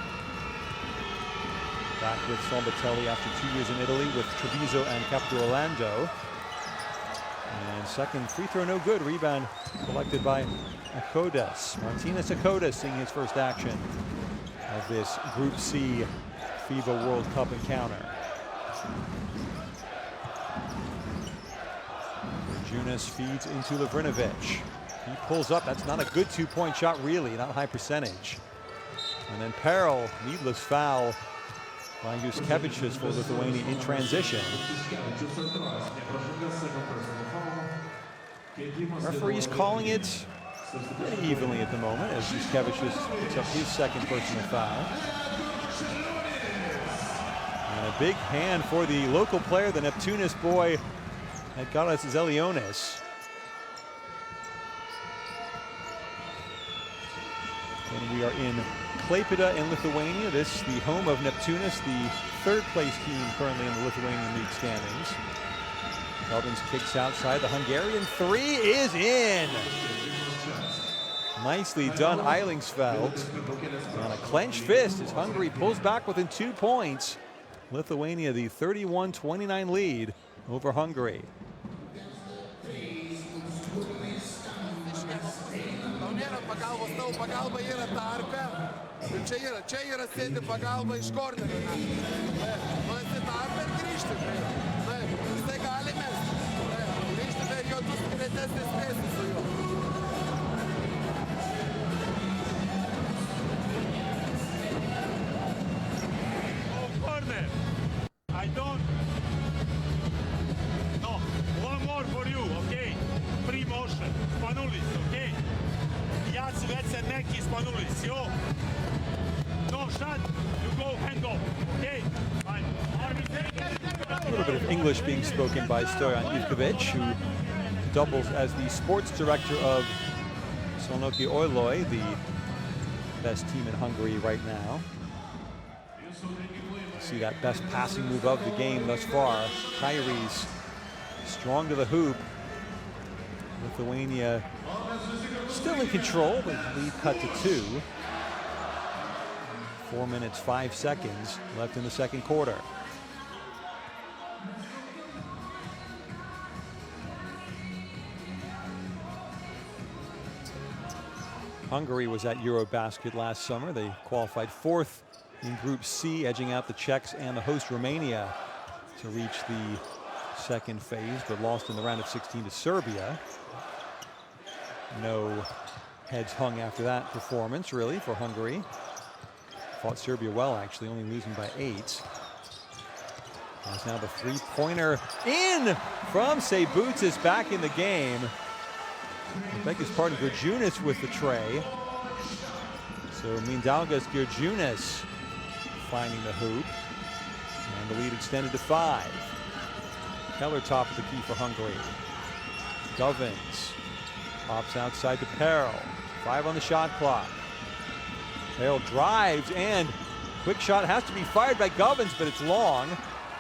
back with Batelli after 2 years in Italy with Treviso and Capitolando. And second free throw no good. Rebound collected by Akodas. Martinez Akodas seeing his first action of this Group C FIBA World Cup encounter. Junis feeds into Lavrinovic. He pulls up. That's not a good two-point shot, really, not high percentage. And then Perel, needless foul by Juskevicius for Lithuania in transition. Referees calling it pretty evenly at the moment as Juskevicius picks up his second personal foul. And a big hand for the local player, the Neptunus boy, Edgaras Zelionis. And we are in Klaipėda in Lithuania. This the home of Neptunus, the third place team currently in the Lithuanian League standings. Govins kicks outside. The Hungarian three is in. Nicely done, Eilingsfeld. And a clenched fist as Hungary pulls back within 2 points. Lithuania the 31-29 lead over Hungary.
Pagalba yra tarpe. Čia yra sėdi pagalba iš kornerio. Nuėsi tarpe ir grįžti. Jisai gali mesti. Grįžti per jokius greitesnis mesti su juo.
Oh, corner. I don't. No, one more for you, okay? Free motion. Spanulis, okay? Već se neki Spanulis, yo. No shot, you go hand off, okay? Fine.
A little bit of English being spoken by Stojan Ivkovic, who doubles as the sports director of Szolnoki Oiloi, the best team in Hungary right now. You see that best passing move of the game thus far. Kyrie's strong to the hoop. Lithuania still in control, but lead cut to 2. 4 minutes, 5 seconds left in the second quarter. Hungary was at Eurobasket last summer. They qualified 4th in Group C, edging out the Czechs and the host Romania to reach the second phase, but lost in the round of 16 to Serbia. No heads hung after that performance, really, for Hungary. Fought Serbia well, actually, only losing by 8. As now the three-pointer in from Seibutis back in the game. I beg his pardon, Gerjunis with the tray. So Mindaugas Gerjunis finding the hoop. And the lead extended to 5. Keller top of the key for Hungary. Govins pops outside to Perel. 5 on the shot clock. Perel drives and quick shot has to be fired by Govins, but it's long.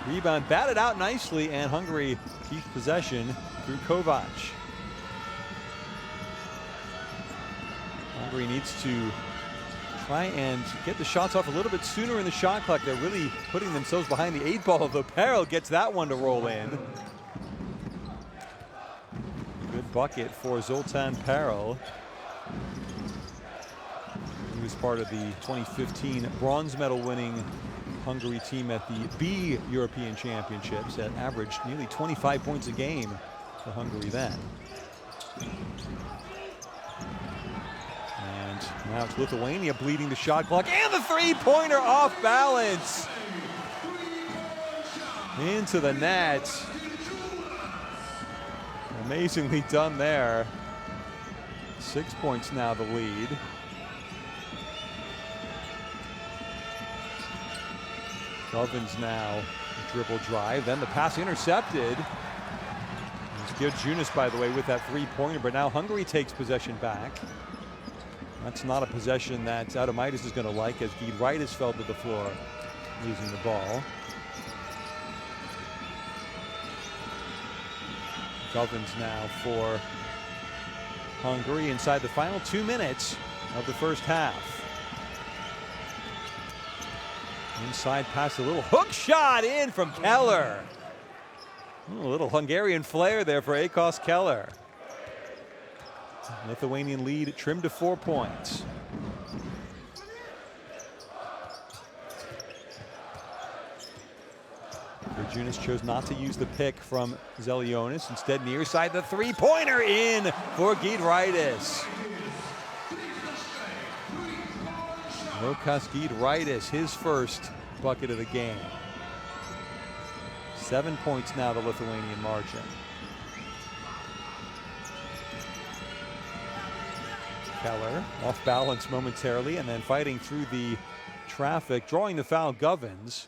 Rebound batted out nicely, and Hungary keeps possession through Kovac. Hungary needs to try and get the shots off a little bit sooner in the shot clock. They're really putting themselves behind the 8 ball, though Perel gets that one to roll in. Good bucket for Zoltan Perel. He was part of the 2015 bronze medal winning Hungary team at the B European Championships that averaged nearly 25 points a game for Hungary then. Now it's Lithuania bleeding the shot clock, and the three-pointer off balance. Into the net. Amazingly done there. 6 points now the lead. Govins now dribble drive, then the pass intercepted. It's good Junis, by the way, with that three-pointer, but now Hungary takes possession back. That's not a possession that Adomaitis is going to like, as Giedraitis fell to the floor losing the ball. Govins now for Hungary inside the final 2 minutes of the first half. Inside pass, a little hook shot in from Keller. A little Hungarian flair there for Akos Keller. Lithuanian lead trimmed to 4 points. Junis chose not to use the pick from Zelionis. Instead, near side, the three-pointer in for Giedraitis. Lukas Giedraitis, his first bucket of the game. 7 points now, the Lithuanian margin. Keller off balance momentarily, and then fighting through the traffic, drawing the foul, Govins.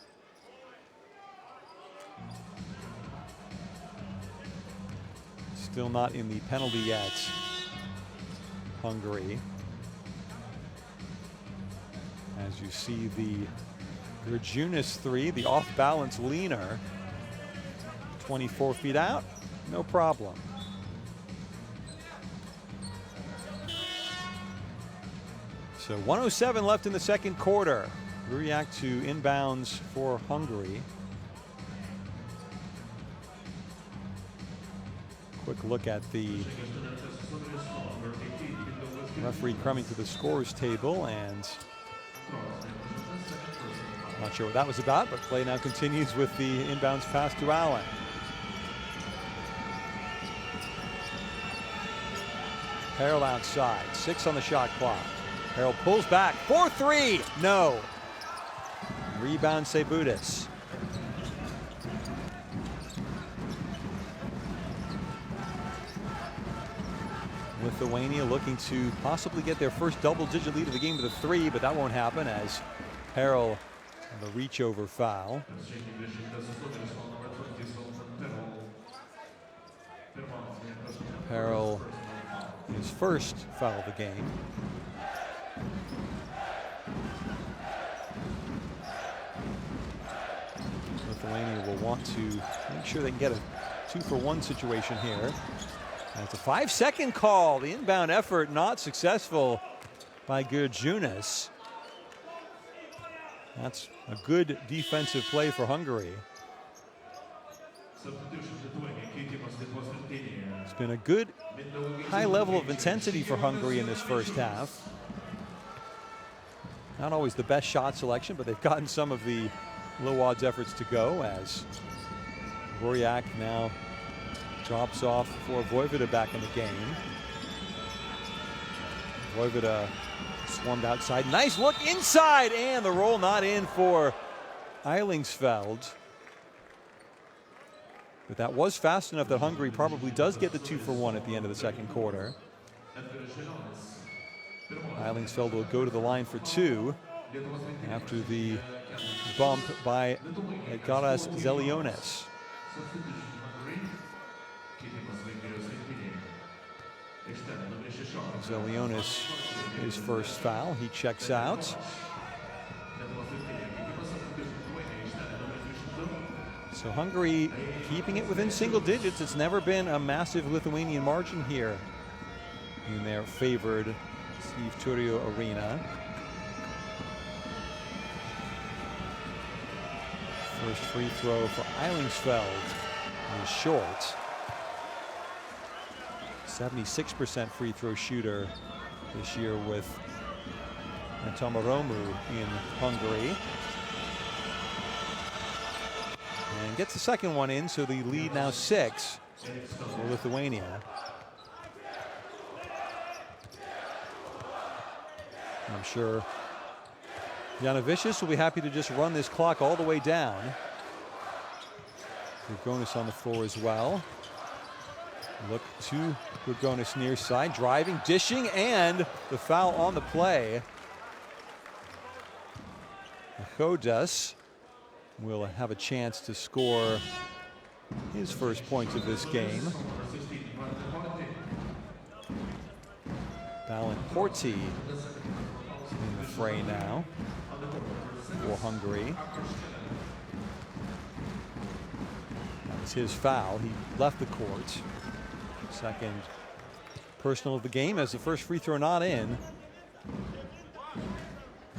Still not in the penalty yet, Hungary. As you see the Gerjunis three, the off-balance leaner, 24 feet out, no problem. So 1:07 left in the second quarter. We react to inbounds for Hungary. Quick look at the referee coming to the scores table, and not sure what that was about, but play now continues with the inbounds pass to Allen. Harrell outside, 6 on the shot clock. Harrell pulls back, 4-3, no. Rebound Sebudis. Lithuania looking to possibly get their first double-digit lead of the game with a 3, but that won't happen as Harrell on the reach-over foul. Harrell, his first foul of the game. Lithuania will want to make sure they can get a 2-for-1 situation here. And it's a 5-second call. The inbound effort not successful by Gerjunis. That's a good defensive play for Hungary. It's been a good high level of intensity for Hungary in this first half. Not always the best shot selection, but they've gotten some of the low odds efforts to go, as Roriak now drops off for Vojvoda back in the game. Vojvoda swarmed outside. Nice look inside, and the roll not in for Eilingsfeld. But that was fast enough that Hungary probably does get the 2-for-1 at the end of the second quarter. Eilingsfeld will go to the line for 2 after the bump by Garas Zelionis. Zelionis, his first foul, he checks out. So Hungary keeping it within single digits. It's never been a massive Lithuanian margin here in their favored Steve Turio arena. First free throw for Eilingsfeld is short. 76% free throw shooter this year with Tomaromu in Hungary. And gets the second one in, so the lead now 6 for Lithuania. I'm sure Janovicius will be happy to just run this clock all the way down. Grigonis on the floor as well. Look to Grigonis near side, driving, dishing, and the foul on the play. Chodas will have a chance to score his first points of this game. Porti in the fray now for Hungary. That was his foul. He left the court. Second personal of the game as the first free throw not in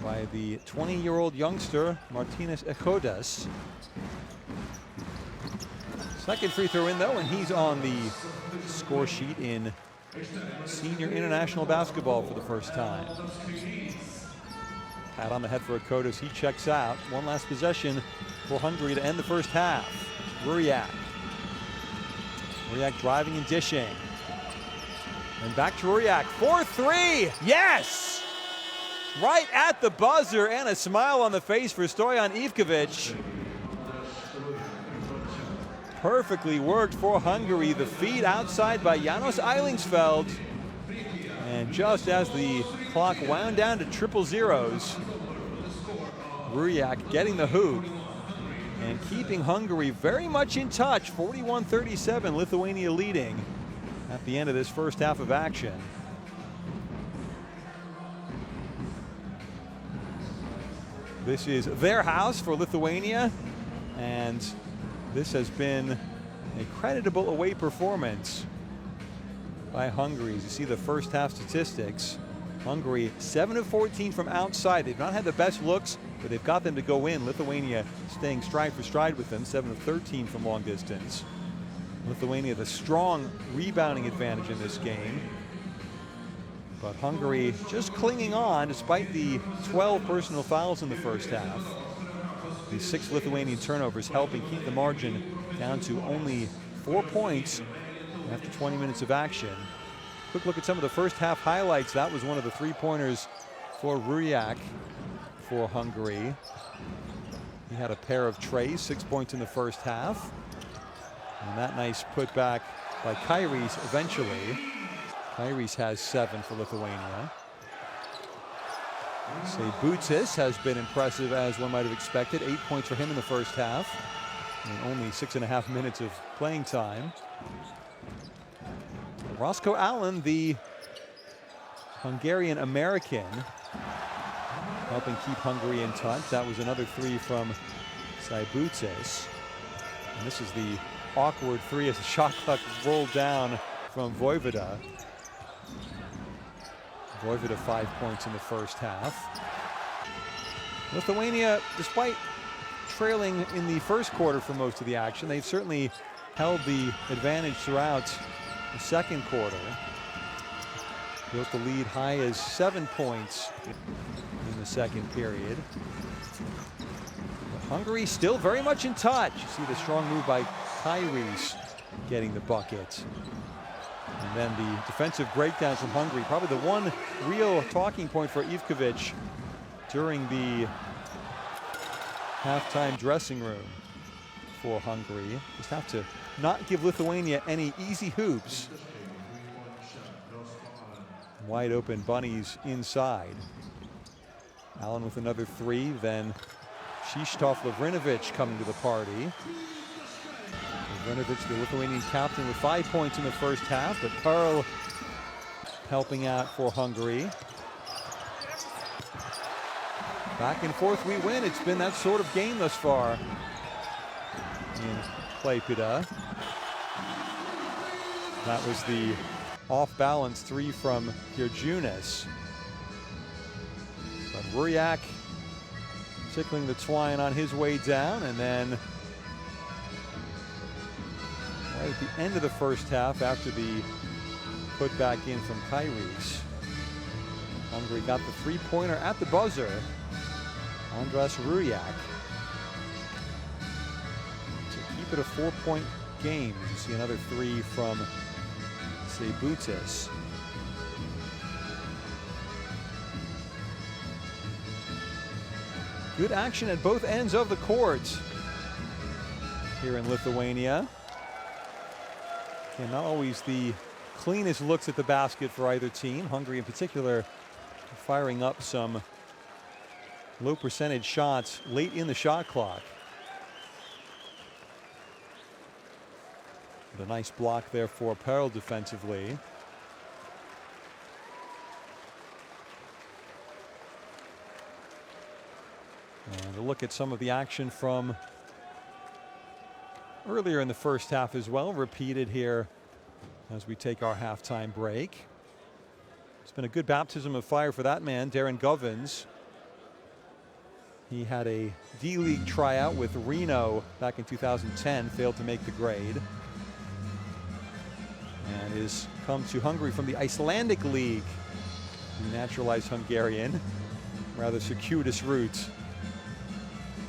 by the 20-year-old youngster Martinez Chodas. Second free throw in though, and he's on the score sheet in senior international basketball for the first time. Pat on the head for Chodas. He checks out. One last possession for Hungary to end the first half. Ruriak. Ruriak driving and dishing. And back to Ruriak. 4-3. Yes! Right at the buzzer, and a smile on the face for Stojan Ivkovic. Perfectly worked for Hungary. The feed outside by Janos Eilingsfeld. And just as the clock wound down to triple zeros, Ruriak getting the hoop and keeping Hungary very much in touch. 41-37, Lithuania leading at the end of this first half of action. This is their house for Lithuania, and this has been a creditable away performance by Hungary. As you see the first half statistics, Hungary 7 of 14 from outside. They've not had the best looks, but they've got them to go in. Lithuania staying stride for stride with them, 7 of 13 from long distance. Lithuania the strong rebounding advantage in this game. But Hungary just clinging on despite the 12 personal fouls in the first half. The 6 Lithuanian turnovers helping keep the margin down to only 4 points after 20 minutes of action. Quick look at some of the first half highlights. That was one of the 3-pointers for Ruriak for Hungary. He had a pair of trays, 6 points in the first half. And that nice putback by Kairis eventually. Kairis has 7 for Lithuania. Seibutis has been impressive as one might have expected. 8 points for him in the first half. And only 6.5 minutes of playing time. Roscoe Allen, the Hungarian-American, helping keep Hungary in touch. That was another 3 from Seibutis. And this is the awkward 3 as the shot clock rolled down from Vojvoda. Vojvoda 5 points in the first half. Lithuania, despite trailing in the first quarter for most of the action, they've certainly held the advantage throughout the second quarter. Built the lead high as 7 points in the second period. But Hungary still very much in touch. You see the strong move by Kairis getting the bucket. And then the defensive breakdown from Hungary. Probably the one real talking point for Ivkovic during the halftime dressing room for Hungary. Just have to not give Lithuania any easy hoops. Wide open bunnies inside. Allen with another 3, then Krzysztof Lavrinovic coming to the party. Lavrinovic, the Lithuanian captain, with 5 points in the first half, but Karl helping out for Hungary. Back and forth we win. It's been that sort of game thus far in Klaipėda. That was the off-balance 3 from Girjunas. But Ruriak tickling the twine on his way down, and then right at the end of the first half, after the put back in from Kairis, Hungary got the 3-pointer at the buzzer. Andras Ruriak to keep it a 4-point game. You see another 3 from Seibutis. Good action at both ends of the court here in Lithuania. And not always the cleanest looks at the basket for either team. Hungary in particular firing up some low percentage shots late in the shot clock. The nice block there for Pearl defensively. And a look at some of the action from earlier in the first half as well, repeated here as we take our halftime break. It's been a good baptism of fire for that man, Darren Govins. He had a D-League tryout with Reno back in 2010, failed to make the grade. And has come to Hungary from the Icelandic League. Naturalized Hungarian, rather circuitous route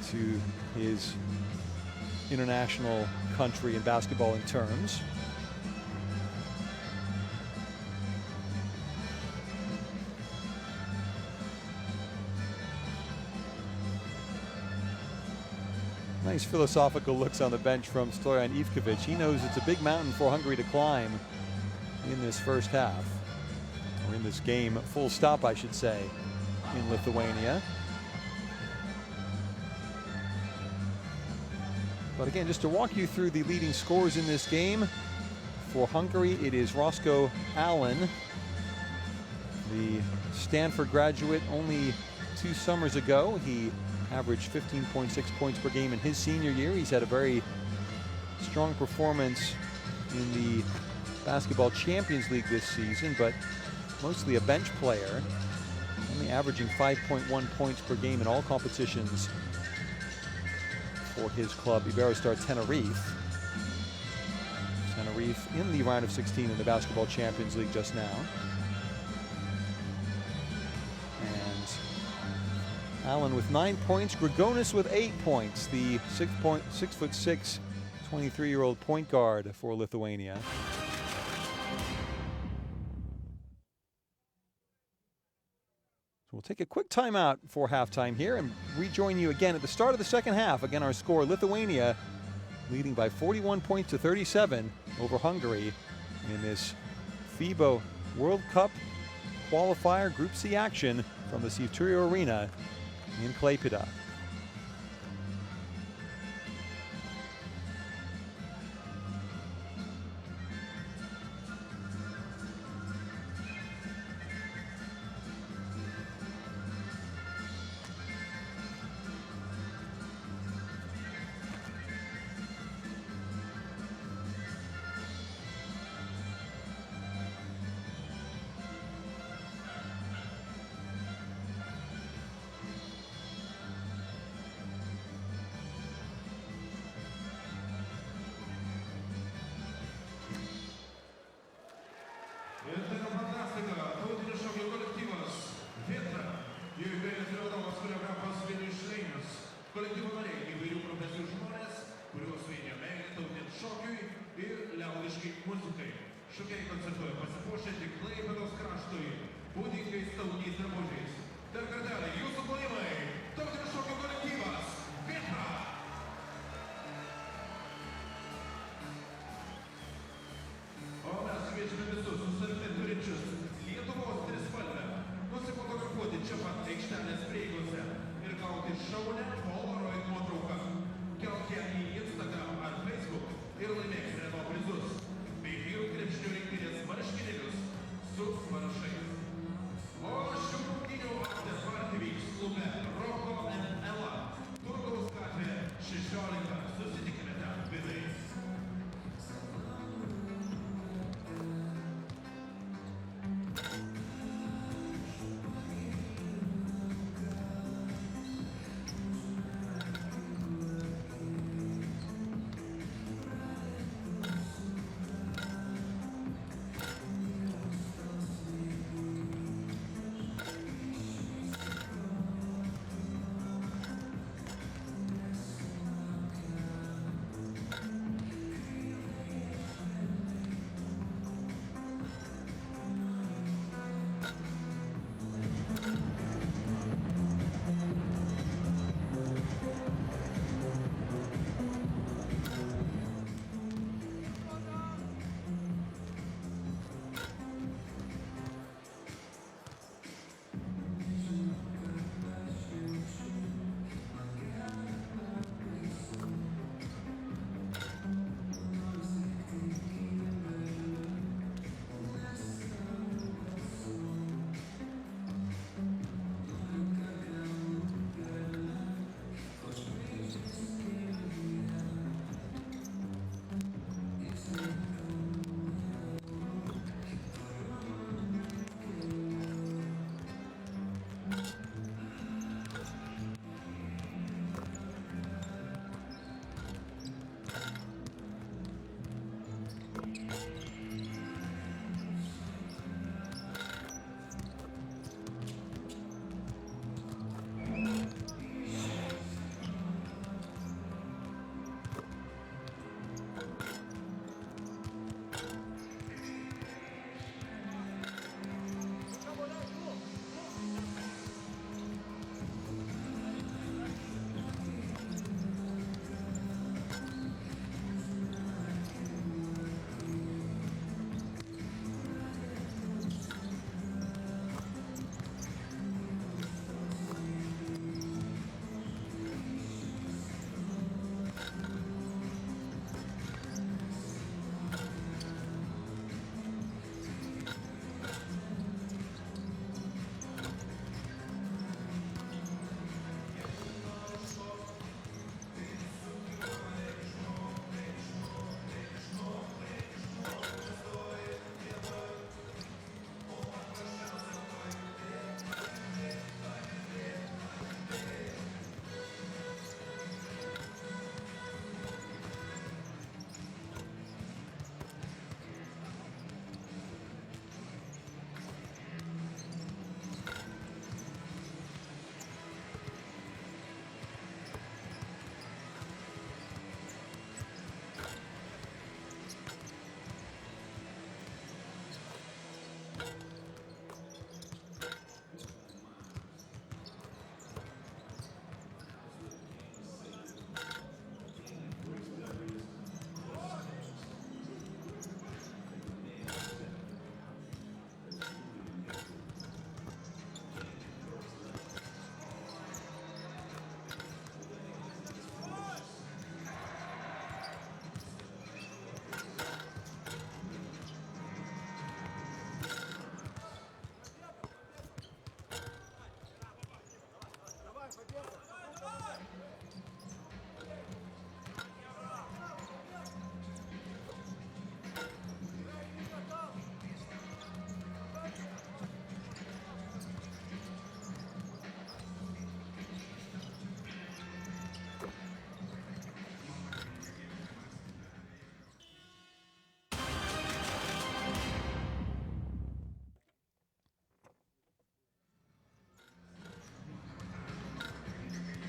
to his international country in basketball in terms. Nice philosophical looks on the bench from Stojan Ivkovic. He knows it's a big mountain for Hungary to climb in this first half, or in this game, full stop I should say, in Lithuania. But again, just to walk you through the leading scorers in this game, for Hungary it is Roscoe Allen, the Stanford graduate. Only 2 summers ago he averaged 15.6 points per game in his senior year. He's had a very strong performance in the Basketball Champions League this season, but mostly a bench player, only averaging 5.1 points per game in all competitions for his club, Iberostar Tenerife. Tenerife in the round of 16 in the Basketball Champions League just now. And Allen with 9 points, Grigonis with 8 points, the 6'6", 23-year-old point guard for Lithuania. We'll take a quick timeout for halftime here and rejoin you again at the start of the second half. Again, our score, Lithuania leading by 41 points to 37 over Hungary in this FIBA World Cup qualifier Group C action from the Sivturio Arena in Klaipėda.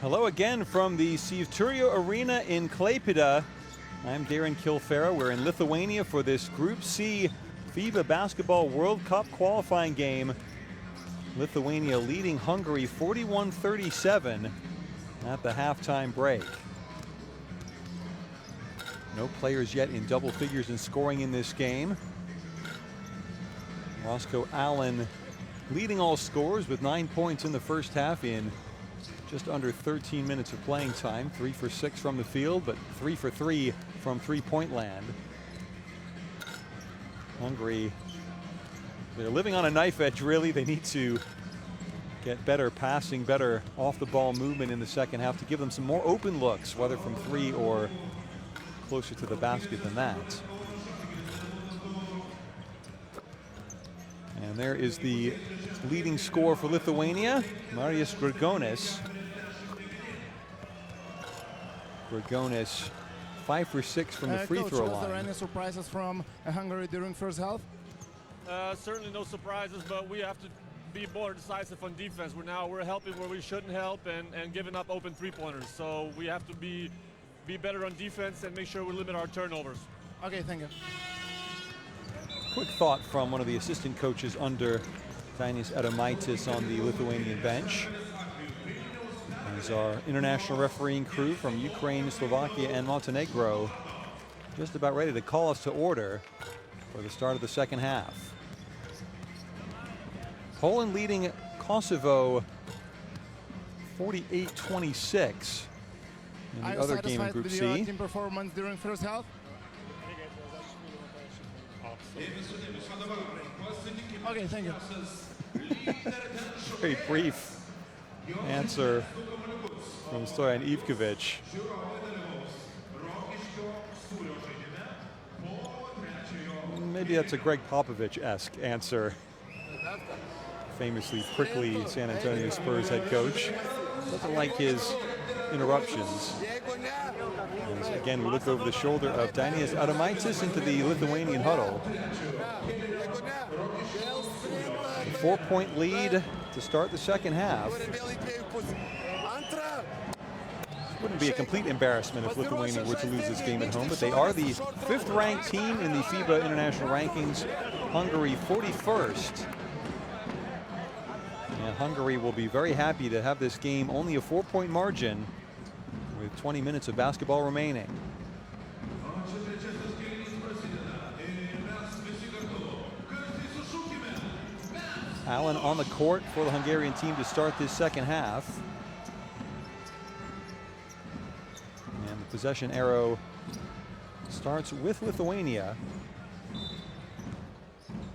Hello again from the Sivturio Arena in Klaipėda. I'm Darren Kilfera. We're in Lithuania for this Group C FIBA Basketball World Cup qualifying game. Lithuania leading Hungary 41-37 at the halftime break. No players yet in double figures in scoring in this game. Roscoe Allen leading all scorers with 9 points in the first half in just under 13 minutes of playing time. 3 for 6 from the field, but 3 for 3 from three-point land. Hungary, they're living on a knife edge, really. They need to get better passing, better off-the-ball movement in the second half to give them some more open looks, whether from 3 or closer to the basket than that. And there is the leading scorer for Lithuania, Marius Grigonis. Grigonis 5 for 6 from the free
Coach,
throw
was there
line.
any surprises from Hungary during first half?
Certainly no surprises, but we have to be more decisive on defense. We're helping where we shouldn't help and giving up open three-pointers. So we have to be better on defense and make sure we limit our turnovers.
Okay, thank you.
Quick thought from one of the assistant coaches under Dainis Adomaitis on the Lithuanian bench. As our international refereeing crew from Ukraine, Slovakia, and Montenegro just about ready to call us to order for the start of the second half. Poland leading Kosovo 48-26 in the other game in Group
with
C.
your team performance during first half? Okay, thank you.
Very brief answer from Stojan Ivkovic. Maybe that's a Greg Popovich-esque answer. Famously prickly San Antonio Spurs head coach. Doesn't like his interruptions. As again, we look over the shoulder of Dainis Adomaitis into the Lithuanian huddle. A 4-point lead to start the second half. Wouldn't be a complete embarrassment if Lithuania were to lose this game at home, but they are the 5th ranked team in the FIBA international rankings. Hungary 41st. And Hungary will be very happy to have this game only a 4-point margin with 20 minutes of basketball remaining. Allen on the court for the Hungarian team to start this second half. And the possession arrow starts with Lithuania.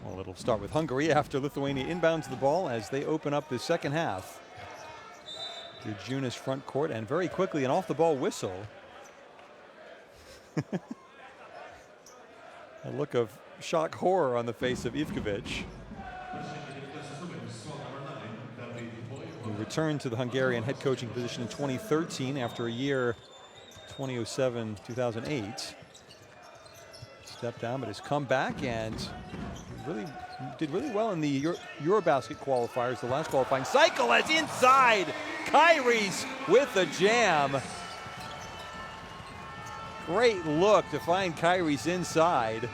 Well, it'll start with Hungary after Lithuania inbounds the ball as they open up the second half. Junis front court, and very quickly an off-the-ball whistle. A look of shock horror on the face of Ivkovic. He returned to the Hungarian head coaching position in 2013 after a year, 2007-2008. Stepped down, but has come back and did really well in the Eurobasket qualifiers, the last qualifying cycle. As inside, Kyrie's with the jam. Great look to find Kyrie's inside.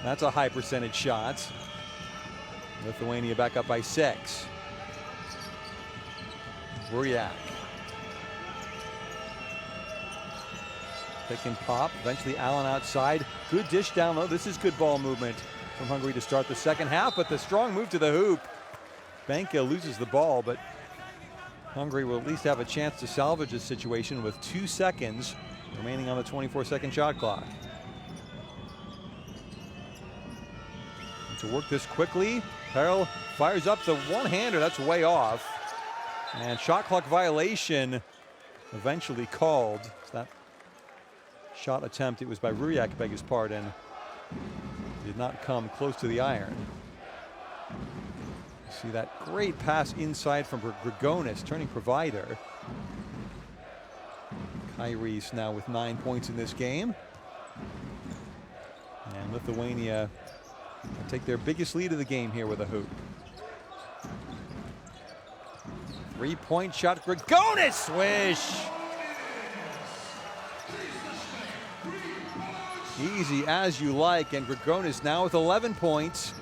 That's a high percentage shot. Lithuania back up by 6. Buriak. Pick and pop. Eventually Allen outside. Good dish down low. This is good ball movement from Hungary to start the second half, but the strong move to the hoop. Benka loses the ball, but Hungary will at least have a chance to salvage this situation with 2 seconds remaining on the 24-second shot clock. And to work this quickly, Perel fires up the one-hander. That's way off. And shot clock violation eventually called. That shot attempt, it was by Ruriak, beg his pardon, did not come close to the iron. See that great pass inside from Grigonis, turning provider. Kairis now with 9 points in this game. And Lithuania take their biggest lead of the game here with a hoop. 3-point shot, Grigonis, swish! Easy as you like, and Grigonis now with 11 points.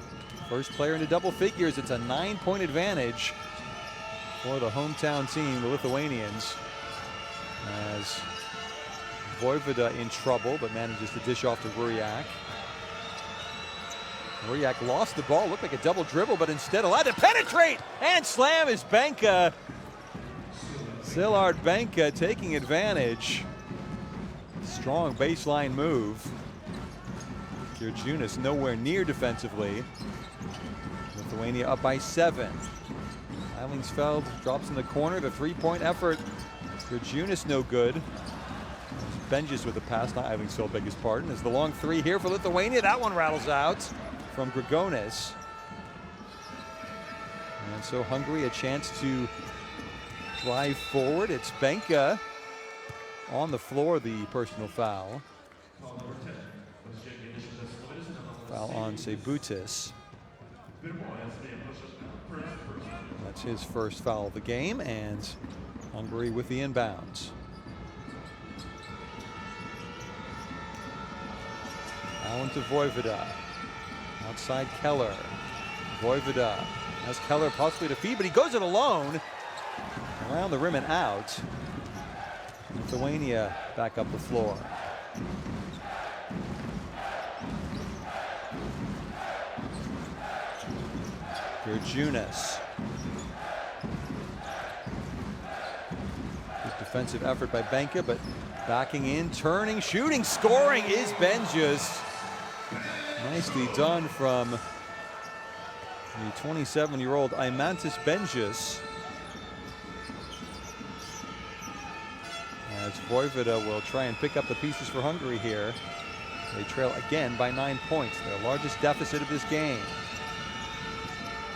First player into double figures. It's a 9-point advantage for the hometown team, the Lithuanians, as Vojvoda in trouble, but manages to dish off to Ruriak. Ruriak lost the ball, looked like a double dribble, but instead allowed to penetrate and slam is Benka. Szilard Benka taking advantage. Strong baseline move. Georgiunas nowhere near defensively. Lithuania up by 7. Eilingsfeld drops in the corner. The 3-point effort. Georgiunas no good. Benjes with the pass, not Eilingsfeld, beg his pardon. As the long 3 here for Lithuania. That one rattles out from Grigonis. And so Hungary a chance to drive forward. It's Benka on the floor, the personal foul. Foul on Sebutis. That's his first foul of the game, and Hungary with the inbounds. Allen to Vojvoda. Outside Keller. Vojvoda has Keller possibly to feed, but he goes it alone. Around the rim and out. Lithuania back up the floor. Georgiunas. Good defensive effort by Benka, but backing in, turning, shooting, scoring is Benjes. Nicely done from the 27-year-old Eimantas Benjes. As Vojvoda will try and pick up the pieces for Hungary here. They trail again by 9 points, their largest deficit of this game.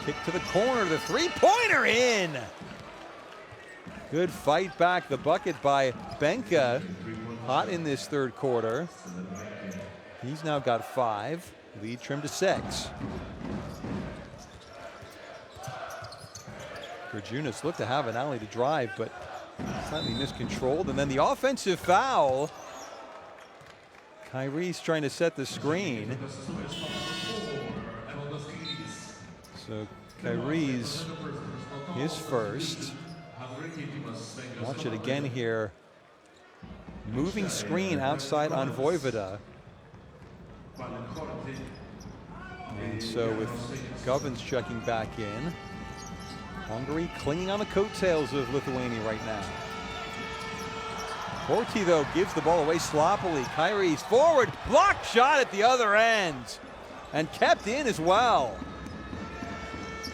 Kick to the corner, the 3-pointer in. Good fight back, the bucket by Benka. Hot in this third quarter. He's now got 5, lead trimmed to 6. Georgiunas looked to have an alley to drive, but slightly miscontrolled. And then the offensive foul. Kairis trying to set the screen. So Kairis, his first. Watch it again here. Moving screen outside on Vojvoda. And so with Govins checking back in, Hungary clinging on the coattails of Lithuania right now. Horty, though, gives the ball away sloppily. Kairis forward, block shot at the other end, and kept in as well.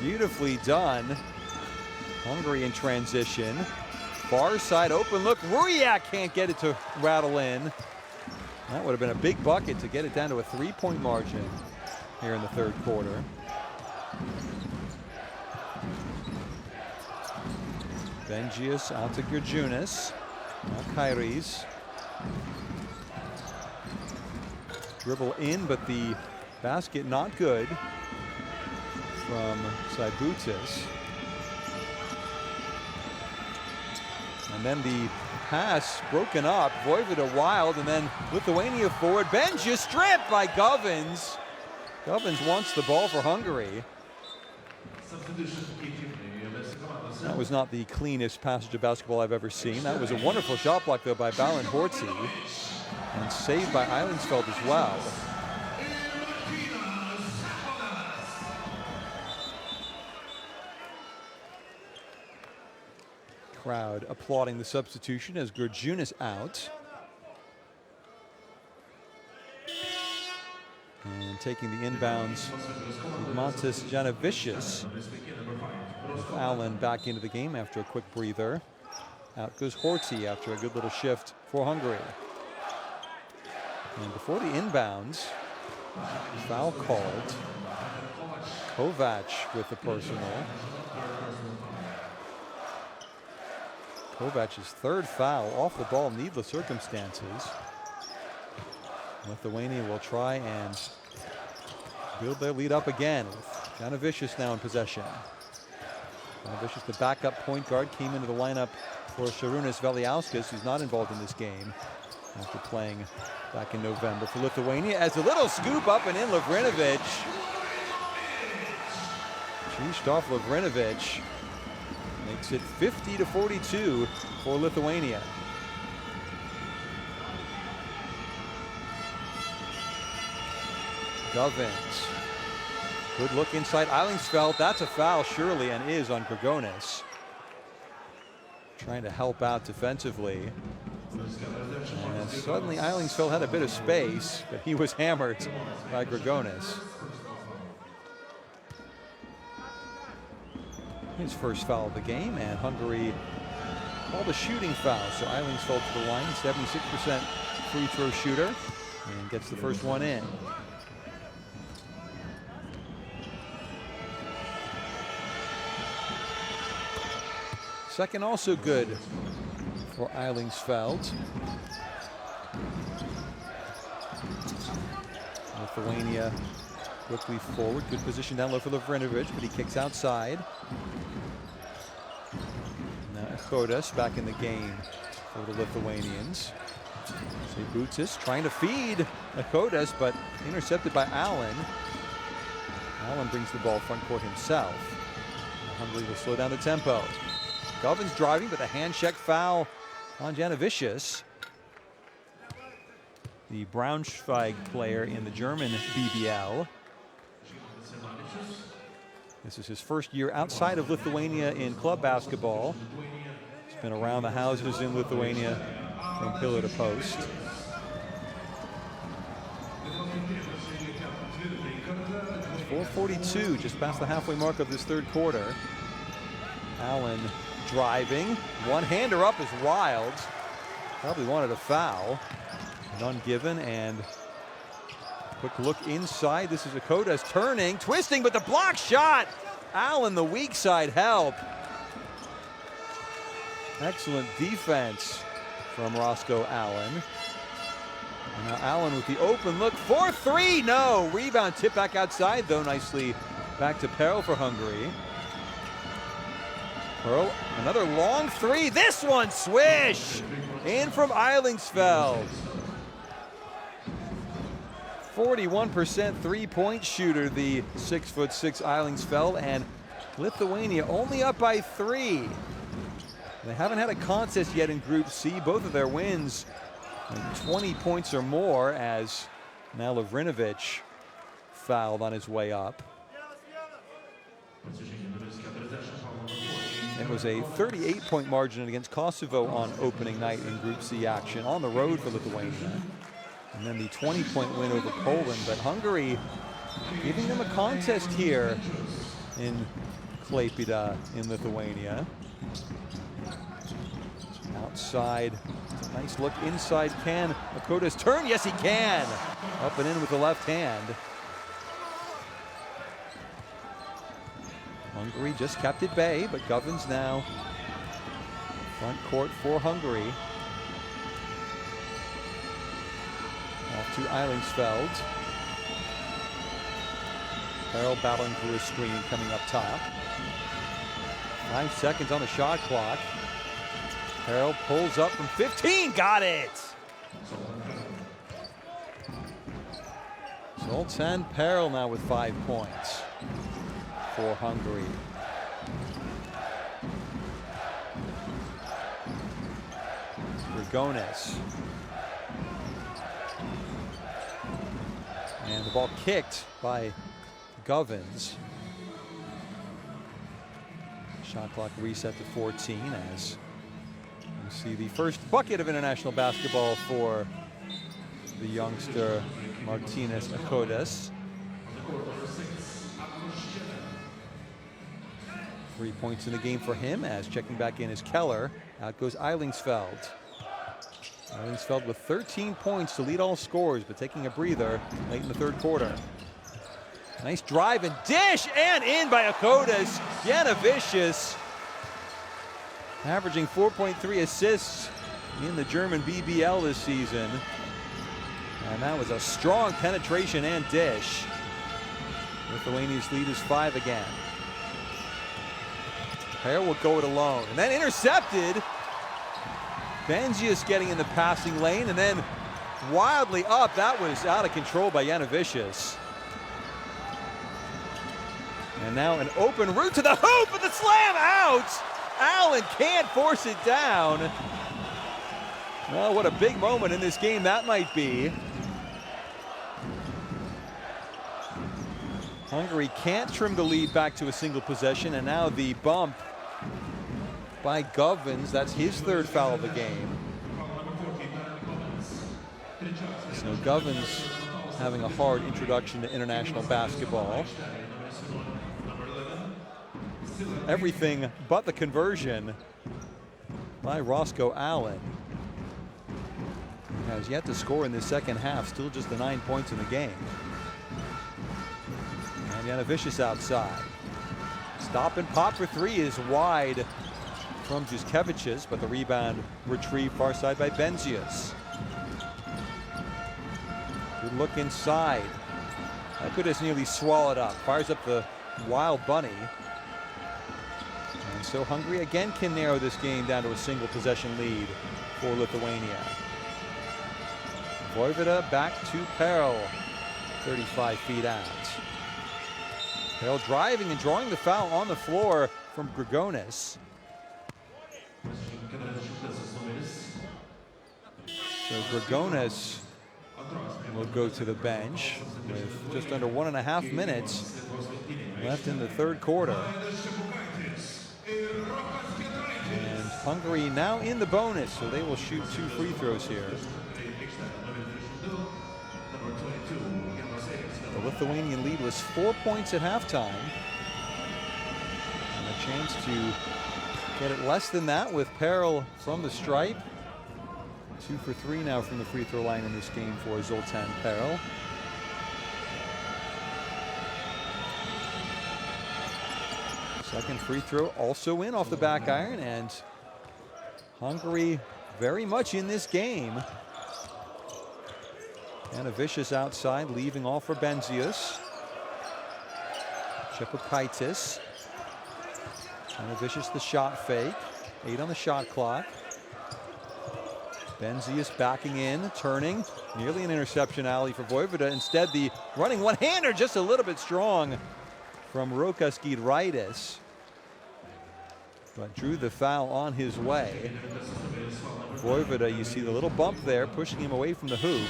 Beautifully done. Hungary in transition. Far side open look. Ruriak can't get it to rattle in. That would have been a big bucket to get it down to a 3-point margin here in the third quarter. Benjius out to Georgiunas. Now Kairis. Dribble in, but the basket not good from Sebutis. And then the pass broken up. Vojvoda wild, and then Lithuania forward. Benjius stripped by Govins. Govins wants the ball for Hungary. That was not the cleanest passage of basketball I've ever seen. That was a wonderful shot block, though, by Balin Horthy, and saved by Eilingsfeld as well. Crowd applauding the substitution as Georgiunas out. And taking the inbounds, Montes Janavicius. With Allen back into the game after a quick breather. Out goes Horty after a good little shift for Hungary. And before the inbounds, foul called. Kovac with the personal. Kovac's third foul off the ball, needless circumstances. Lithuania will try and build their lead up again. Janavicius now in possession. Janavicius, the backup point guard, came into the lineup for Šarūnas Veliauskas, who's not involved in this game after playing back in November for Lithuania. As a little scoop up and in, Lavrinovic. Krzysztof Lavrinovic makes it 50-42 for Lithuania. Govins. Good look inside Eilingsfeld. That's a foul, surely, and is on Grigonis. Trying to help out defensively. And suddenly Eilingsfeld had a bit of space, but he was hammered by Grigonis. His first foul of the game, and Hungary called a shooting foul. So Eilingsfeld to the line, 76% free throw shooter, and gets the first one in. Second also good for Eilingsfeld. Lithuania quickly forward. Good position down low for Lavrinovic, but he kicks outside. Now Kodas back in the game for the Lithuanians. Seibutis trying to feed Kodas, but intercepted by Allen. Allen brings the ball front court himself. Hungary will slow down the tempo. Govins driving, but a hand check foul on Janavicius. The Braunschweig player in the German BBL. This is his first year outside of Lithuania in club basketball. He's been around the houses in Lithuania from pillar to post. .442, just past the halfway mark of this third quarter. Allen driving, one-hander up is wild. Probably wanted a foul. None given, and quick look inside. This is Kodas turning, twisting, but the block shot. Allen, the weak side help. Excellent defense from Roscoe Allen. And now Allen with the open look for three. No, rebound tip back outside though, nicely back to Perl for Hungary. Perl, another long three. This one, swish! In from Eilingsfeld. 41% three-point shooter, the 6'6" Eilingsfeld, and Lithuania only up by 3. They haven't had a contest yet in Group C. Both of their wins 20 points or more, as now Lavrinovic fouled on his way up. It was a 38-point margin against Kosovo on opening night in Group C action on the road for Lithuania. And then the 20-point win over Poland, but Hungary giving them a contest here in Klaipėda in Lithuania. Outside, nice look inside. Can Kodas turn? Yes, he can. Up and in with the left hand. Hungary just kept at bay, but Govins now front court for Hungary. Off to Eilingsfeld. Perl battling through a screen coming up top. 5 seconds on the shot clock. Perl pulls up from 15, got it! Zoltan Perl now with 5 points for Hungary. Grigonis. And the ball kicked by Govins. Shot clock reset to 14 as you see the first bucket of international basketball for the youngster Martynas Kodas. 3 points in the game for him, as checking back in is Keller. Out goes Eilingsfeld. Eilingsfeld with 13 points to lead all scorers, but taking a breather late in the third quarter. Nice drive and dish, and in by Akotas. Janavicius averaging 4.3 assists in the German BBL this season. And that was a strong penetration and dish. Lithuania's lead is 5 again. Hare will go it alone, and then intercepted. Benzius getting in the passing lane, and then wildly up. That was out of control by Janavicius. And now an open route to the hoop, and the slam out. Allen can't force it down. Well, what a big moment in this game that might be. Hungary can't trim the lead back to a single possession, and now the bump by Govins. That's his third foul of the game. So Govins having a hard introduction to international basketball. Everything but the conversion by Roscoe Allen. He has yet to score in the second half, still just the 9 points in the game. And Janavicius outside. Stop and pop for three is wide from Juskevicius, but the rebound retrieved far side by Benzius. Good look inside. Akotas nearly swallowed up. Fires up the wild bunny. And so Hungary again can narrow this game down to a single possession lead for Lithuania. Vojvoda back to Perl, 35 feet out. Perl driving and drawing the foul on the floor from Grigonis. So Grigonis will go to the bench with just under 1.5 minutes left in the third quarter. And Hungary now in the bonus, so they will shoot 2 free throws here. The Lithuanian lead was 4 points at halftime. And a chance to get it less than that with Perl from the stripe. 2 for 3 now from the free throw line in this game for Zoltan Perl. Second free throw also in off the back iron, and Hungary very much in this game. Janavicius outside, leaving all for Benzius. Chepukaitis. Janavicius the shot fake. 8 on the shot clock. Benzius backing in, turning. Nearly an interception alley for Vojvoda. Instead, the running one-hander just a little bit strong from Rokas Giedraitis, but drew the foul on his way. Vojvoda, you see the little bump there, pushing him away from the hoop.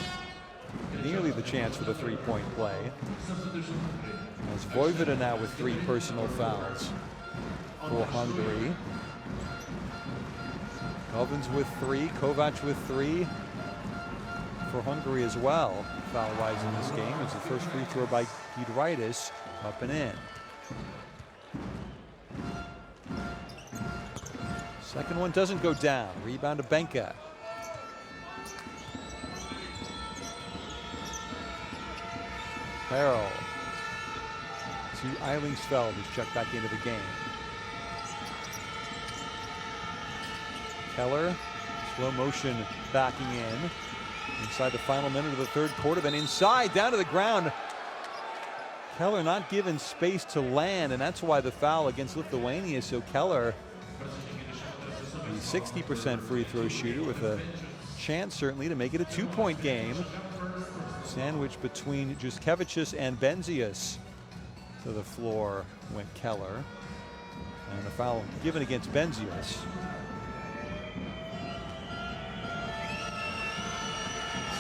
Nearly the chance for the three-point play. As Vojvoda now with 3 personal fouls for Hungary. Govins with 3, Kovac with 3 for Hungary as well. Foul-wise in this game is the first free throw by Giedraitis, up and in. Second one doesn't go down. Rebound to Benka. Perl to Eilingsfeld, who's checked back into the game. Keller, slow motion backing in. Inside the final minute of the third quarter, then inside, down to the ground. Keller not given space to land, and that's why the foul against Lithuania. So Keller, the 60% free throw shooter, with a chance certainly to make it a 2-point game. Sandwich between Juskevicius and Benzius. To the floor went Keller. And a foul given against Benzius.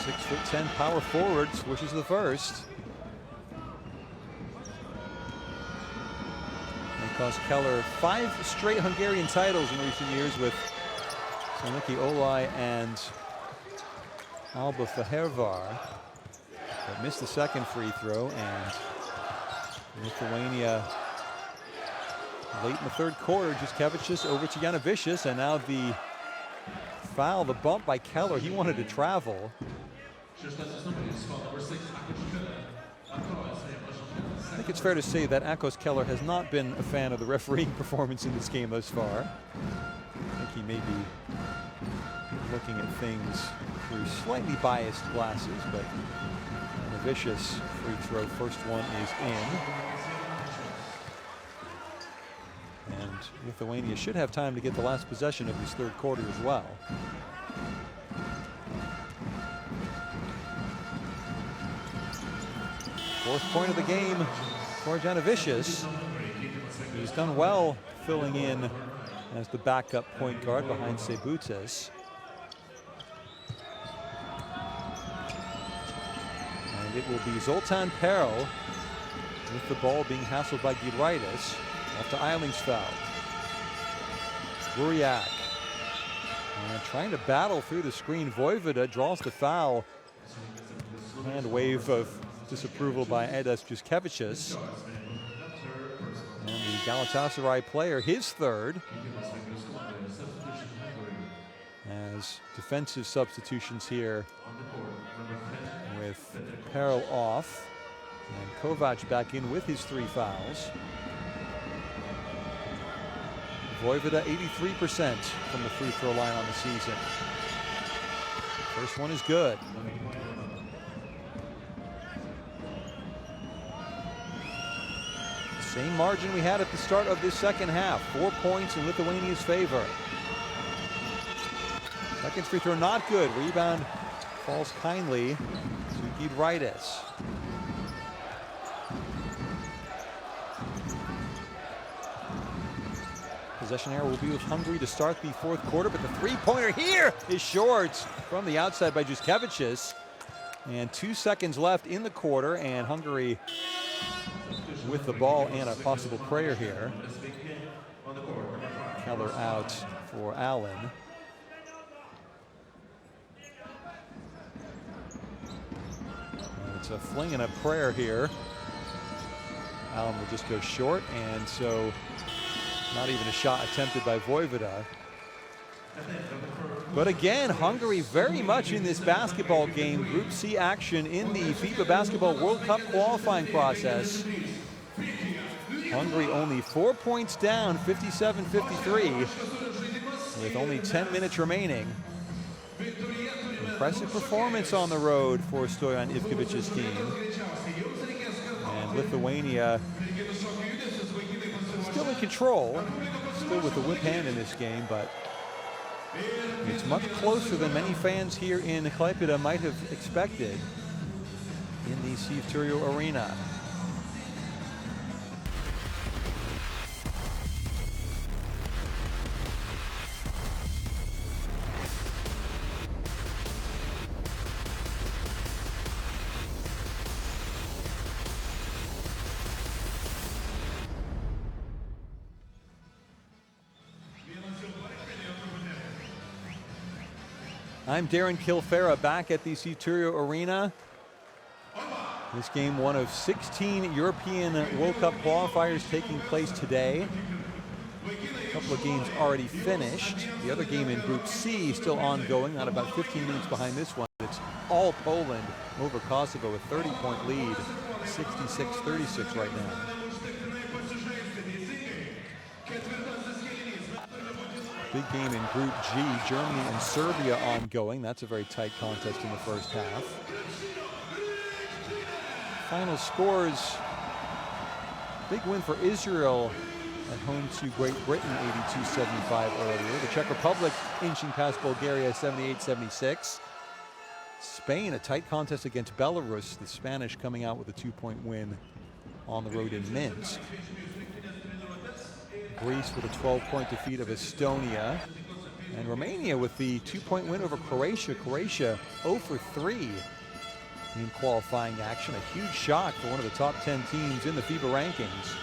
6'10" power forward swishes the first. And cost Keller 5 straight Hungarian titles in recent years with Saniki Olaj and Alba Fehervar. But missed the second free throw, and Lithuania Late in the third quarter, Juskevicius over to Janovicius, and now the foul, the bump by Keller. He wanted to travel. I think it's fair to say that Akos Keller has not been a fan of the refereeing performance in this game thus far. I think he may be looking at things through slightly biased glasses, but Janovicius free throw, first one is in. And Lithuania should have time to get the last possession of this third quarter as well. Fourth point of the game for Janovicius. He's done well filling in as the backup point guard behind Sebutis. And it will be Zoltan Perl with the ball being hassled by Giedraitis. Off to Eilingsfeld. Buriak. And trying to battle through the screen. Vojvoda draws the foul. And wave of disapproval by Edas Juskevicius. And the Galatasaray player, his third. As defensive substitutions here with Perl off. And Kovac back in with his 3 fouls. Vojvoda 83% from the free throw line on the season. First one is good. Same margin we had at the start of this second half. 4 points in Lithuania's favor. Second free throw not good. Rebound falls kindly to Giedraitis. Possession error will be with Hungary to start the fourth quarter, but the three-pointer here is short from the outside by Juskevicius. And 2 seconds left in the quarter, and Hungary with the ball and a possible prayer here. Keller out for Allen. And it's a fling and a prayer here. Allen will just go short, and so not even a shot attempted by Vojvoda. But again, Hungary very much in this basketball game. Group C action in the FIBA Basketball World Cup qualifying process. Hungary only 4 points down, 57-53, with only 10 minutes remaining. Impressive performance on the road for Stoyan Ivkovic's team. And Lithuania still in control, still with the whip hand in this game, but it's much closer than many fans here in Klaipėda might have expected in the Steve Turio Arena. I'm Darren Kilfera back at the Turio Arena. This game, one of 16 European World Cup qualifiers taking place today. A couple of games already finished. The other game in Group C still ongoing, not about 15 minutes behind this one. It's all Poland over Kosovo, a 30-point lead, 66-36 right now. Big game in Group G, Germany and Serbia ongoing. That's a very tight contest in the first half. Final scores, big win for Israel at home to Great Britain, 82-75 earlier. The Czech Republic inching past Bulgaria, 78-76. Spain, a tight contest against Belarus. The Spanish coming out with a 2-point win on the road in Minsk. Greece with a 12-point defeat of Estonia. And Romania with the 2-point win over Croatia. Croatia 0 for 3 in qualifying action. A huge shock for one of the top 10 teams in the FIBA rankings.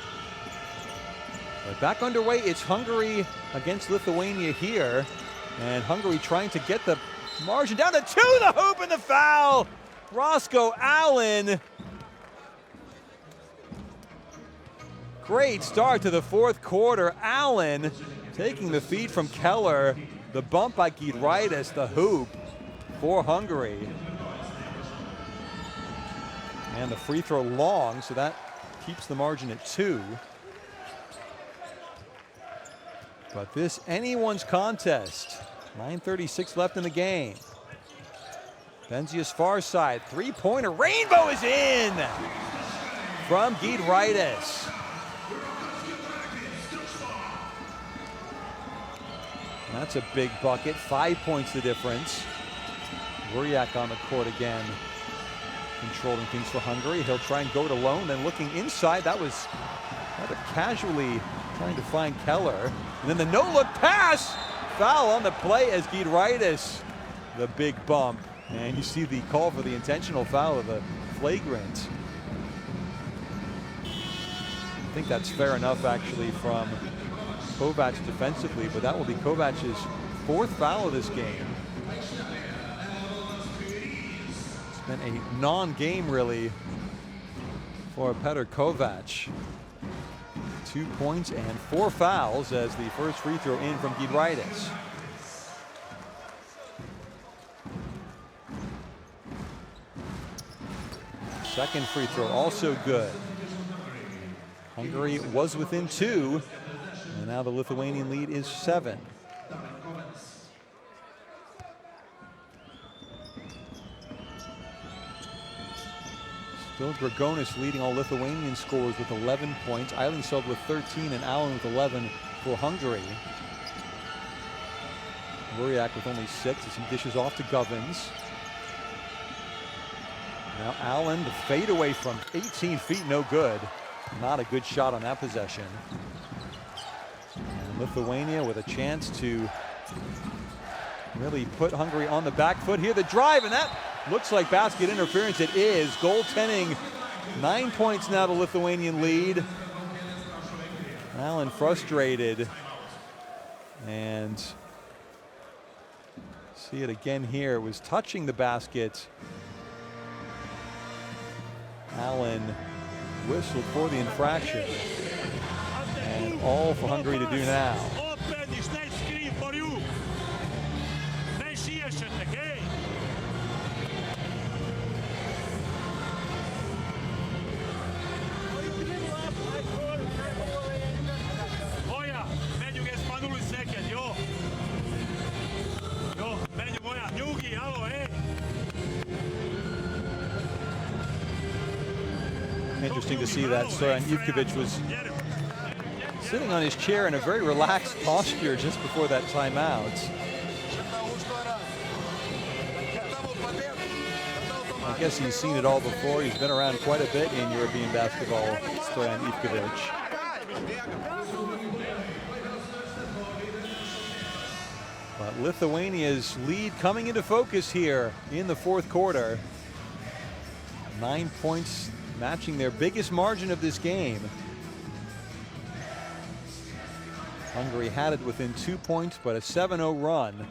But back underway, it's Hungary against Lithuania here. And Hungary trying to get the margin down to 2, the hoop and the foul. Roscoe Allen Great start to the fourth quarter. Allen taking the feed from Keller. The bump by Giedraitis, the hoop for Hungary. And the free throw long, so that keeps the margin at 2. But this anyone's contest. 9:36 left in the game. Benzia's far side, three-pointer, rainbow is in from Giedraitis. That's a big bucket, 5 points the difference. Wuriak on the court again, controlling things for Hungary. He'll try and go it alone, then looking inside. That was rather casually trying to find Keller. And then the no-look pass, foul on the play as Giedraitis, the big bump. And you see the call for the intentional foul of the flagrant. I think that's fair enough actually from Kovac defensively, but that will be Kovac's 4th foul of this game. It's been a non-game really for Petr Kovac. 2 points and 4 fouls as the first free throw in from Giedraitis. Second free throw also good. Hungary was within 2, and now the Lithuanian lead is 7. Still Grigonis leading all Lithuanian scorers with 11 points. Eilingsfeld with 13 and Allen with 11 for Hungary. Wuriak with only 6 as he dishes off to Govins. Now Allen, the fadeaway from 18 feet, no good. Not a good shot on that possession. And Lithuania with a chance to really put Hungary on the back foot here. The drive, and that looks like basket interference. It is. Goaltending, 9 points now, the Lithuanian lead. Allen frustrated. And see it again here. It was touching the basket. Allen whistled for the infraction. And all for Hungary to do now. Interesting to see that Stojan Ivkovic was sitting on his chair in a very relaxed posture just before that timeout. I guess he's seen it all before. He's been around quite a bit in European basketball, Stojan Ivkovic. But Lithuania's lead coming into focus here in the fourth quarter. 9 points, matching their biggest margin of this game. Hungary had it within 2 points, but a 7-0 run.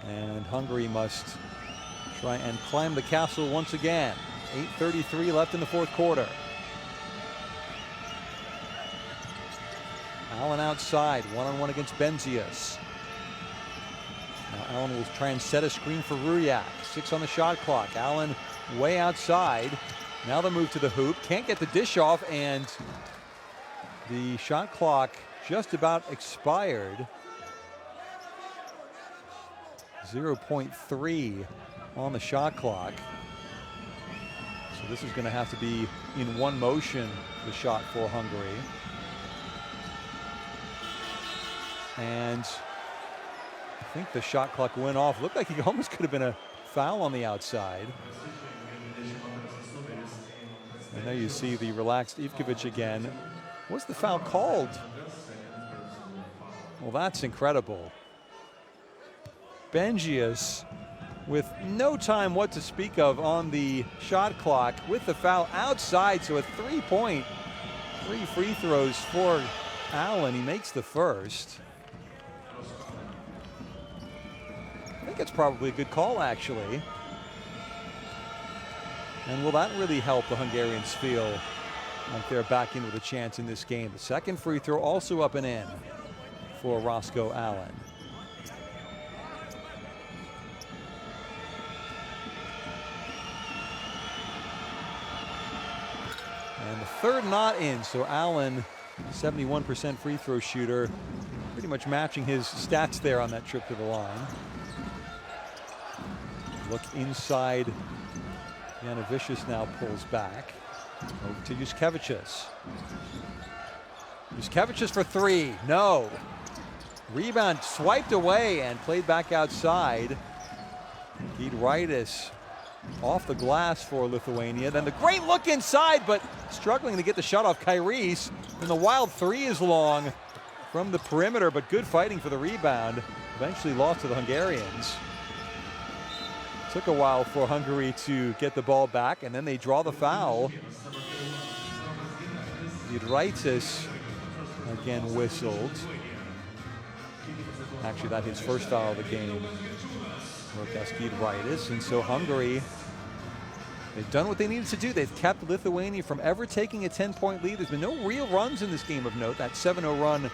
And Hungary must try and climb the castle once again. 8:33 left in the fourth quarter. Allen outside, one-on-one against Benzias. Now Allen will try and set a screen for Wuriak. 6 on the shot clock. Allen way outside. Now the move to the hoop. Can't get the dish off, and the shot clock just about expired. 0.3 on the shot clock. So this is going to have to be in one motion, the shot for Hungary. And I think the shot clock went off. Looked like it almost could have been a foul on the outside. And there you see the relaxed Ivkovic again. What's the foul called? Well, that's incredible. Benzias with no time what to speak of on the shot clock with the foul outside. So a 3-point, 3 free throws for Allen. He makes the first. I think it's probably a good call, actually. And will that really help the Hungarians feel like they're back in with a chance in this game. The second free throw also up and in for Roscoe Allen. And the third not in, so Allen, 71% free throw shooter, pretty much matching his stats there on that trip to the line. Look inside. Janavicius now pulls back. Over to Juskevicius. Juskevicius for three. No. Rebound swiped away and played back outside. Giedraitis off the glass for Lithuania. Then the great look inside, but struggling to get the shot off Kairis. And the wild three is long from the perimeter, but good fighting for the rebound. Eventually lost to the Hungarians. Took a while for Hungary to get the ball back, and then they draw the foul. Giedraitis again whistled. Actually, that's his first foul of the game. Rokas Giedraitis, and so Hungary, they've done what they needed to do. They've kept Lithuania from ever taking a 10-point lead. There's been no real runs in this game of note. That 7-0 run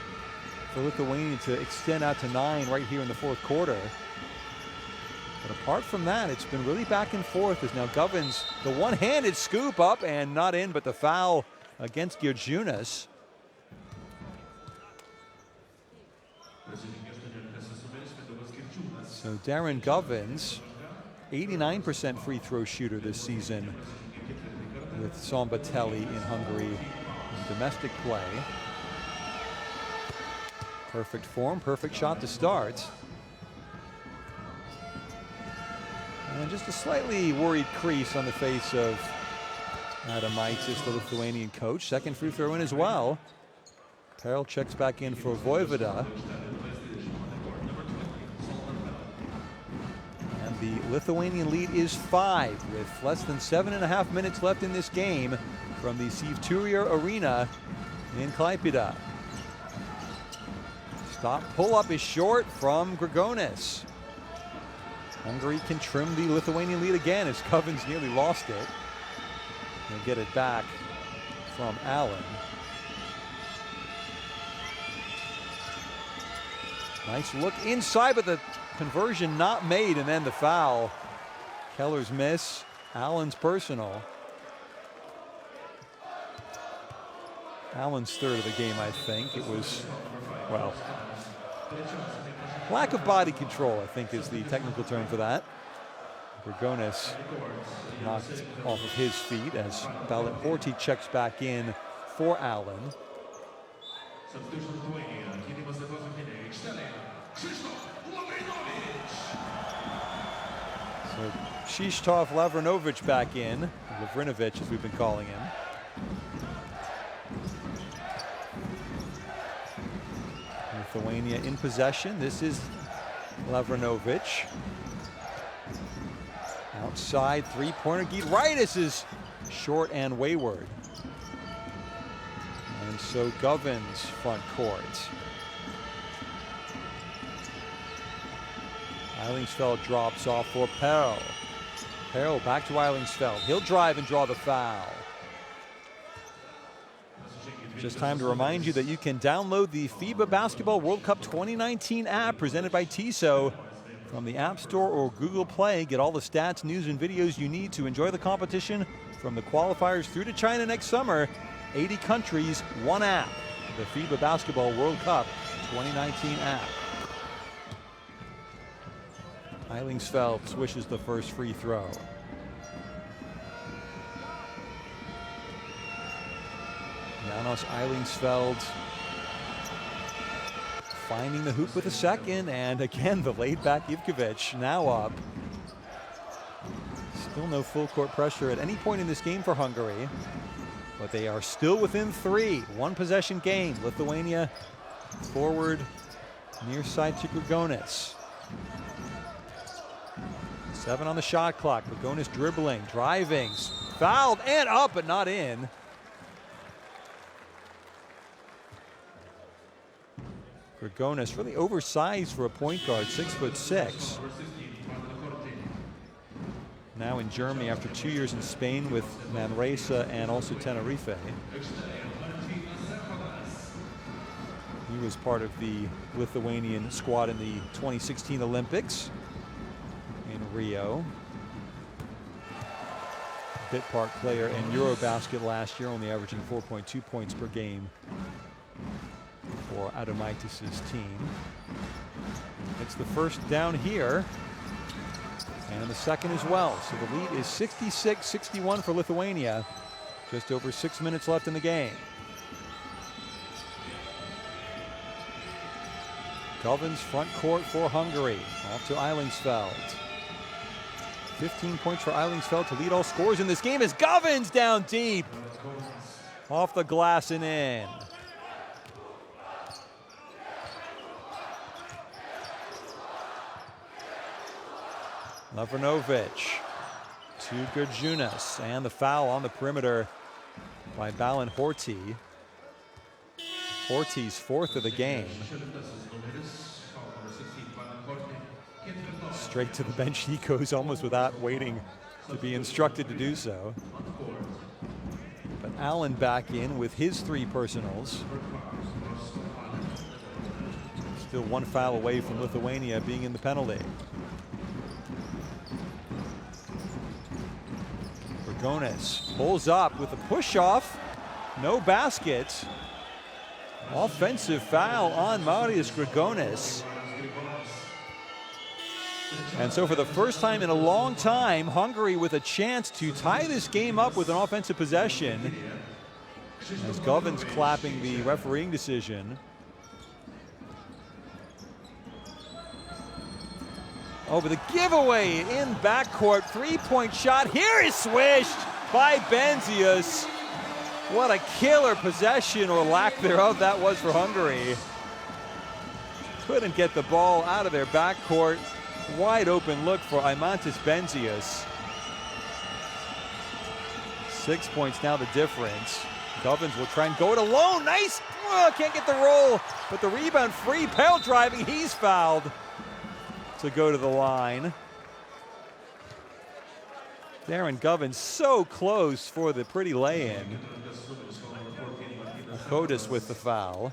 for Lithuania to extend out to 9 right here in the fourth quarter. But apart from that, it's been really back and forth as now Govins, the one-handed scoop up and not in, but the foul against Georgiunas. So Darren Govins, 89% free throw shooter this season with Szombathely in Hungary in domestic play. Perfect form, perfect shot to start. And just a slightly worried crease on the face of Adamaitis, the Lithuanian coach. Second free throw in as well. Perl checks back in for Vojvoda. And the Lithuanian lead is 5 with less than 7.5 minutes left in this game from the Sivturia Arena in Klaipėda. Stop pull-up is short from Grigonis. Hungary can trim the Lithuanian lead again as Govins nearly lost it. They'll get it back from Allen. Nice look inside, but the conversion not made, and then the foul. Keller's miss, Allen's personal. Allen's third of the game, I think. It was, well, lack of body control, I think, is the technical term for that. Grigonis knocked off of his feet as Horty checks back in for Allen. So Krzysztof Lavrinovic back in, Lavrinovic as we've been calling him. Lithuania in possession. This is Lavrinovic. Outside three-pointer. Giedraitis is short and wayward. And so Govins front court. Eilingsfeld drops off for Perl. Perl back to Eilingsfeld. He'll drive and draw the foul. Just time to remind you that you can download the FIBA Basketball World Cup 2019 app presented by TISO from the App Store or Google Play. Get all the stats, news, and videos you need to enjoy the competition from the qualifiers through to China next summer. 80 countries, one app. The FIBA Basketball World Cup 2019 app. Eilingsfeld swishes the first free throw. Janos Eilingsfeld finding the hoop with a second, and again the laid back Ivkovic now up. Still no full court pressure at any point in this game for Hungary, but they are still within 3. One possession game. Lithuania forward near side to Grigonis. 7 on the shot clock. Grigonis dribbling, driving, fouled and up but not in. Grigonis really oversized for a point guard, 6'6". now in Germany after 2 years in Spain with Manresa and also Tenerife. He was part of the Lithuanian squad in the 2016 Olympics in Rio. Bit part player in Eurobasket last year, only averaging 4.2 points per game for Adomaitis' team. It's the first down here, and the second as well. So the lead is 66-61 for Lithuania. Just over 6 minutes left in the game. Govins front court for Hungary. Off to Eilingsfeld. 15 points for Eilingsfeld to lead all scorers in this game as Govins down deep. Off the glass and in. Lavrinovic to Gerjunas, and the foul on the perimeter by Balin Horty. Horty's fourth of the game. Straight to the bench he goes, almost without waiting to be instructed to do so. But Allen back in with his 3 personals. Still 1 foul away from Lithuania being in the penalty. Grigonis pulls up with a push-off. No basket. Offensive foul on Marius Grigonis. And so for the first time in a long time, Hungary with a chance to tie this game up with an offensive possession. As Govins clapping the refereeing decision. Over the giveaway in backcourt, 3-point shot. Here is swished by Benzius. What a killer possession, or lack thereof, that was for Hungary. Couldn't get the ball out of their backcourt. Wide open look for Aimantas Benzius. 6 points now the difference. Govins will try and go it alone. Nice! Oh, can't get the roll, but the rebound free. Pell driving, he's fouled to go to the line. Darren Govins so close for the pretty lay-in. Kodas with the foul.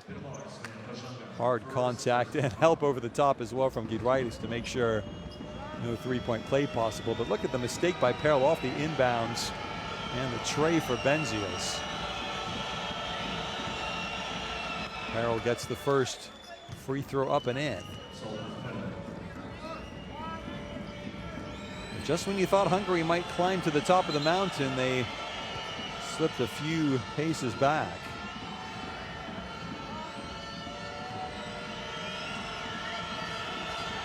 Hard contact and help over the top as well from Giedraitis to make sure no 3-point play possible. But look at the mistake by Perl off the inbounds and the tray for Benzius. Perl gets the first free throw up and in. Just when you thought Hungary might climb to the top of the mountain, they slipped a few paces back.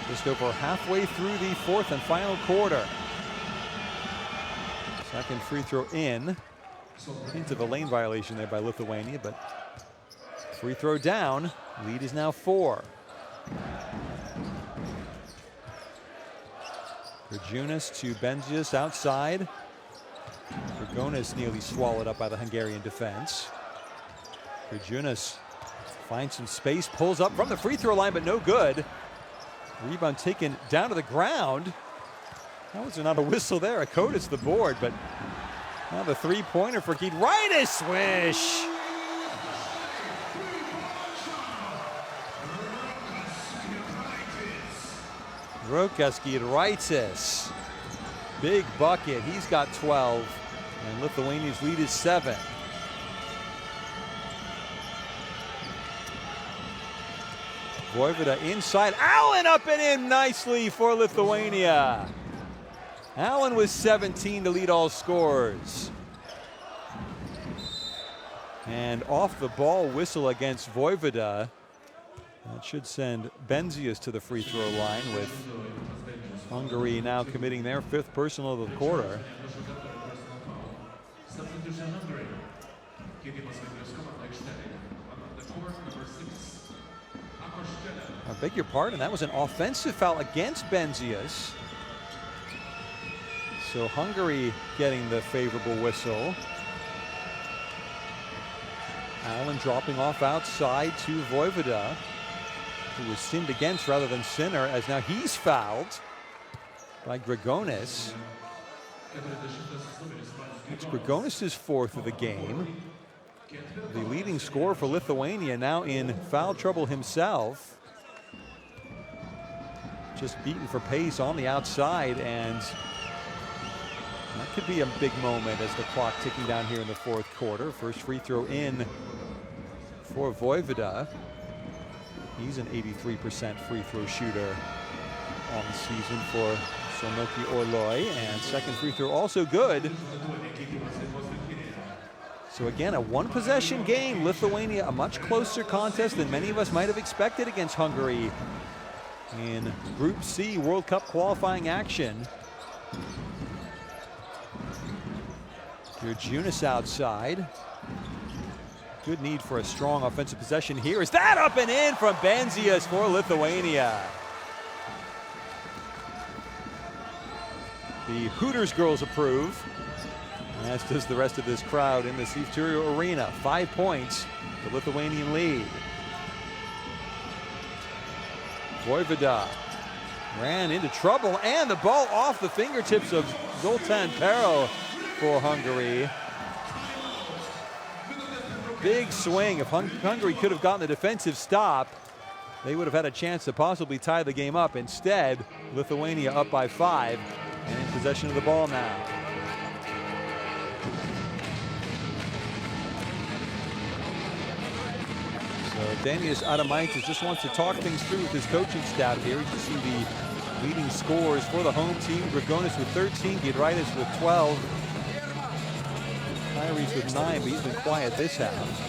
Just over halfway through the 4th and final quarter. Second free throw in. Into the lane violation there by Lithuania, but free throw down. Lead is now 4. Gerjunas to Benzius outside. Grigonis nearly swallowed up by the Hungarian defense. Gerjunas finds some space, pulls up from the free throw line, but no good. Rebound taken down to the ground. How was there not a whistle there? Kodas the board, but now the 3-pointer for Giedraitis. Swish! Rokas Giedraitis. Big bucket. He's got 12, and Lithuania's lead is 7. Vojvoda inside. Allen up and in nicely for Lithuania. Allen was 17 to lead all scorers. And off the ball whistle against Vojvoda. That should send Benzius to the free throw line, with Hungary now committing their 5th personal of the quarter. I beg your pardon, that was an offensive foul against Benzius. So Hungary getting the favorable whistle. Allen dropping off outside to Vojvoda, who was sinned against rather than sinner, as now he's fouled by Grigonis. It's Grigonis' fourth of the game. The leading scorer for Lithuania now in foul trouble himself. Just beaten for pace on the outside, and that could be a big moment as the clock ticking down here in the fourth quarter. First free throw in for Vojvoda. He's an 83% free throw shooter on the season for Sonoki Orloi, and second free throw also good. So again, a one-possession game. Lithuania, a much closer contest than many of us might have expected against Hungary in Group C World Cup qualifying action. Junis outside. Good need for a strong offensive possession here. Is that up and in from Benzias for Lithuania? The Hooters girls approve, as does the rest of this crowd in the Sivturio Arena. 5 points, the Lithuanian lead. Vojvoda ran into trouble, and the ball off the fingertips of Zoltan Pero for Hungary. Big swing. If Hungary could have gotten the defensive stop, they would have had a chance to possibly tie the game up. Instead, Lithuania up by 5 and in possession of the ball now. So Danius Adamaitis just wants to talk things through with his coaching staff here. You can see the leading scorers for the home team. Grigonis with 13, Giedraitis with 12. Kyrie's with 9, but he's been quiet this half.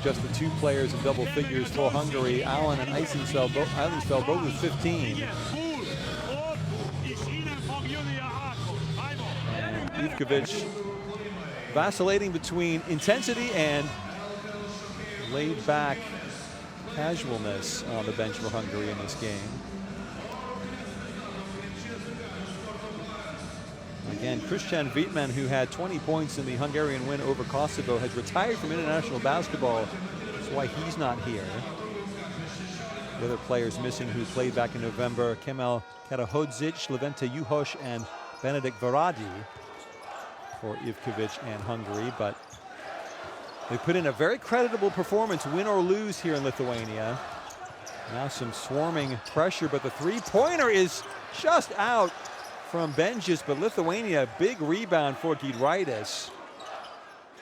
Just the two players in double figures for Hungary, Allen and Eisensfeld, both with 15. And Ivkovic vacillating between intensity and laid-back casualness on the bench for Hungary in this game. Again, Christian Wittmann, who had 20 points in the Hungarian win over Kosovo, has retired from international basketball. That's why he's not here. The other players missing who played back in November: Kemal Karahodzic, Levente Juhos, and Benedikt Varadi for Ivkovic and Hungary. But they put in a very creditable performance, win or lose, here in Lithuania. Now some swarming pressure, but the three-pointer is just out from Benzias, but Lithuania, big rebound for Giedraitis.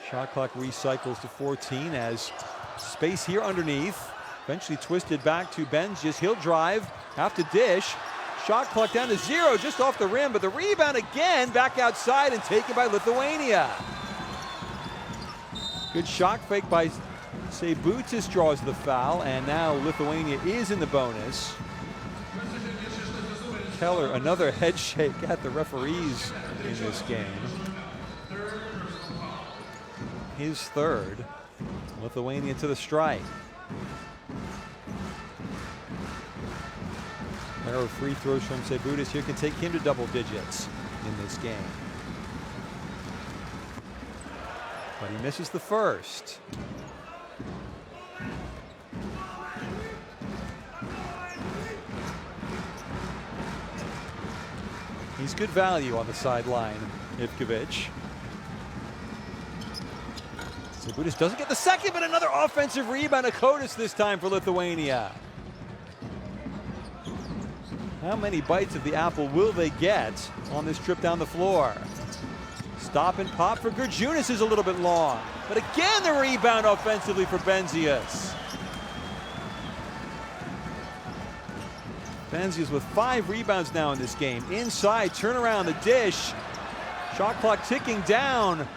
Shot clock recycles to 14 as space here underneath. Eventually twisted back to Benzias. He'll drive, have to dish. Shot clock down to 0, just off the rim, but the rebound again back outside and taken by Lithuania. Good shot fake by Seibutis, draws the foul, and now Lithuania is in the bonus. Keller, another head shake at the referees in this game. His third. Lithuania to the strike. Pair of free throws from Seibutis here can take him to double digits in this game. But he misses the first. He's good value on the sideline, Ivkovic. Seibutis doesn't get the second, but another offensive rebound. Akotis this time for Lithuania. How many bites of the apple will they get on this trip down the floor? Stop and pop for Gurjunis is a little bit long, but again the rebound offensively for Benzias. Benzias with 5 rebounds now in this game. Inside, turnaround, the dish. Shot clock ticking down.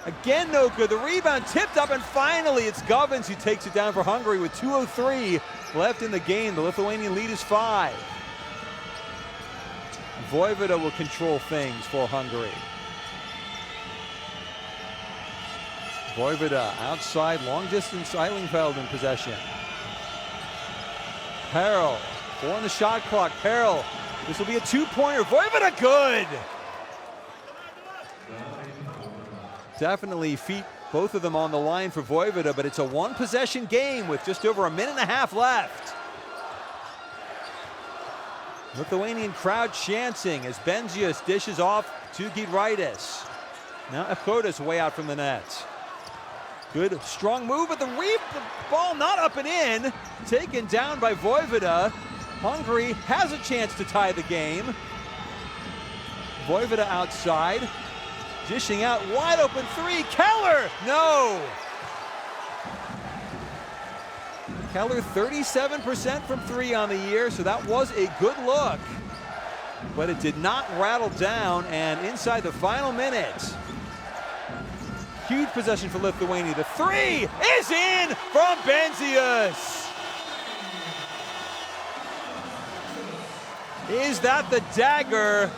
Again, no good. The rebound tipped up, and finally it's Govins who takes it down for Hungary with 2:03 left in the game. The Lithuanian lead is 5. Vojvoda will control things for Hungary. Vojvoda outside, long distance, Eilingfeld in possession. Peril, 4 on the shot clock. Peril, this will be a 2-pointer. Voivode, good! Definitely feet, both of them on the line for Voivode, but it's a 1-possession game with just over a minute and a half left. Lithuanian crowd chanting as Benzius dishes off to Giedraitis. Now Echodas way out from the net. Good, strong move, but the ball not up and in. Taken down by Voivode. Hungary has a chance to tie the game. Voivode outside. Dishing out, wide open 3, Keller, no! Keller 37% from 3 on the year, so that was a good look. But it did not rattle down, and inside the final minute, huge possession for Lithuania. The 3 is in from Benzius. Is that the dagger?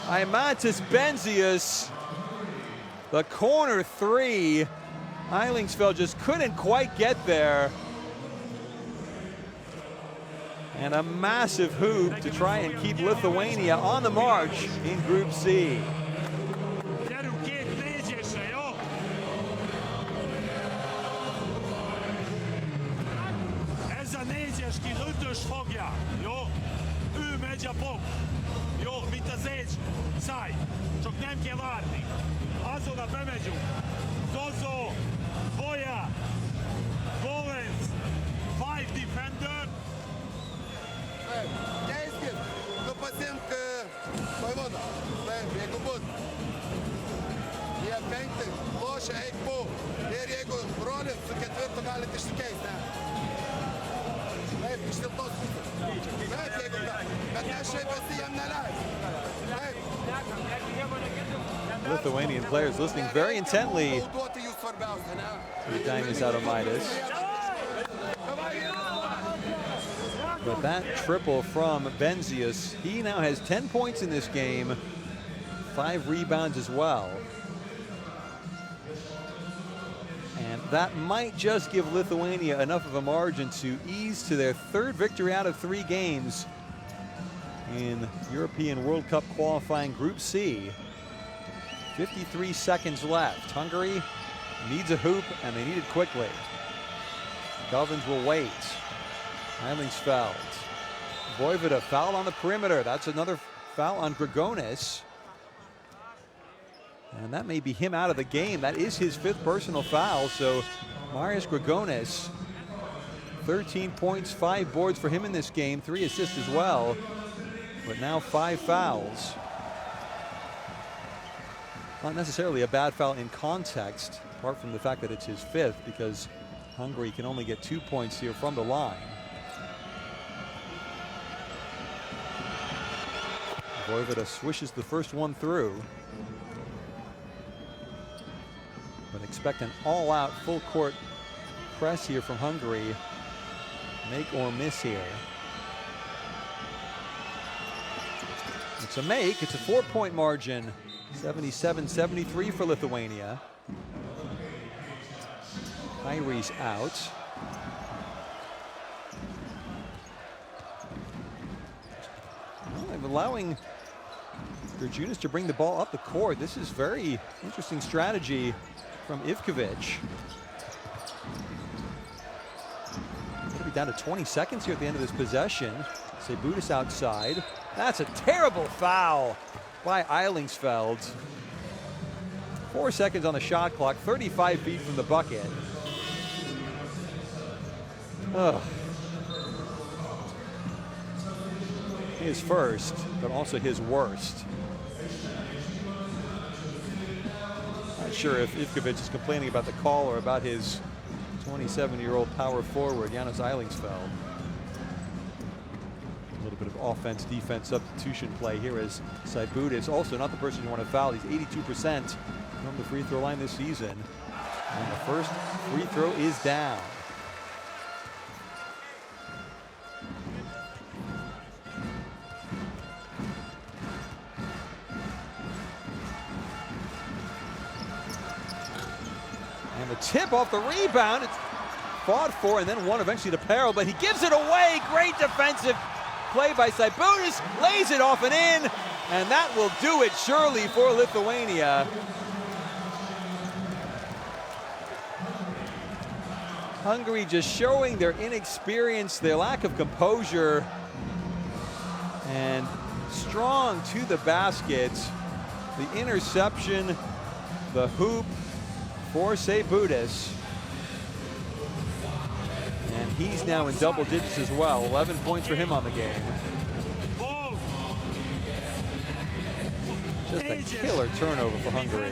Aimantas Benzius. The corner 3. Eilingsfeld just couldn't quite get there. And a massive hoop to try and keep Lithuania on the march in Group C.
Ez a négyes ki 5-ös fogja, jó? Ő megy a pop. Jó, mint az Edge, száj. Csak nem kell várni. Azonnal bemegyünk. Zozo, Boja, Golens, 5 defender.
Keiskit, tu pasiimk Voivodą. Taip, jeigu bus. Jie 5 lošia, eik po. Ir jeigu brolis su 4 galit išsikeisti. Taip, iš tos pusės. Taip, jeigu ką. Bet mes šiaip visi jam neleis. Taip.
Lithuanian players listening very intently to Daimis Adomaitis. But that triple from Benzius, he now has 10 points in this game, 5 rebounds as well. And that might just give Lithuania enough of a margin to ease to their 3rd victory out of 3 games in European World Cup qualifying Group C. 53 seconds left. Hungary needs a hoop, and they need it quickly. Govins will wait. Eilingsfeld. Voivode foul on the perimeter. That's another foul on Grigonis. And that may be him out of the game. That is his 5th personal foul. So Marius Grigonis, 13 points, 5 boards for him in this game, 3 assists as well. But now 5 fouls. Not necessarily a bad foul in context, apart from the fact that it's his 5th, because Hungary can only get 2 points here from the line. Voivode swishes the first one through. But expect an all-out full-court press here from Hungary. Make or miss here. It's a make. It's a 4-point margin. 77-73 for Lithuania. Kyrie's out. Well, allowing Grjunis to bring the ball up the court. This is very interesting strategy from Ivkovic. Going to be down to 20 seconds here at the end of this possession. Sebutis outside. That's a terrible foul by Eilingsfeld. 4 seconds on the shot clock, 35 feet from the bucket. Ugh. His first, but also his worst. Not sure if Ivkovic is complaining about the call or about his 27-year-old power forward, Janos Eilingsfeld. A little bit of offense-defense substitution play here as Sebutis, also not the person you want to foul. He's 82% from the free throw line this season. And the first free throw is down. And the tip off the rebound. It's fought for and then won eventually to Peril, but he gives it away. Great defensive play by Sabonis, lays it off and in, and that will do it surely for Lithuania. Hungary just showing their inexperience, their lack of composure, and strong to the basket. The interception, the hoop for Sabonis. And he's now in double digits as well. 11 points for him on the game. Just a killer turnover for Hungary.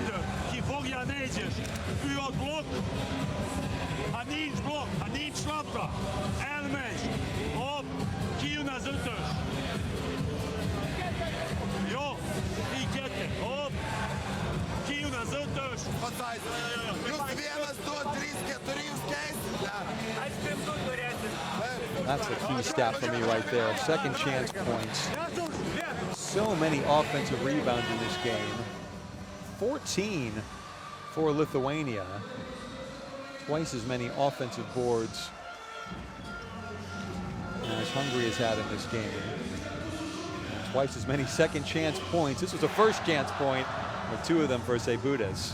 That's the key stat for me right there. Second chance points. So many offensive rebounds in this game. 14 for Lithuania. Twice as many offensive boards as Hungary has had in this game. And twice as many second chance points. This was a first chance point, with 2 of them for Sabonis.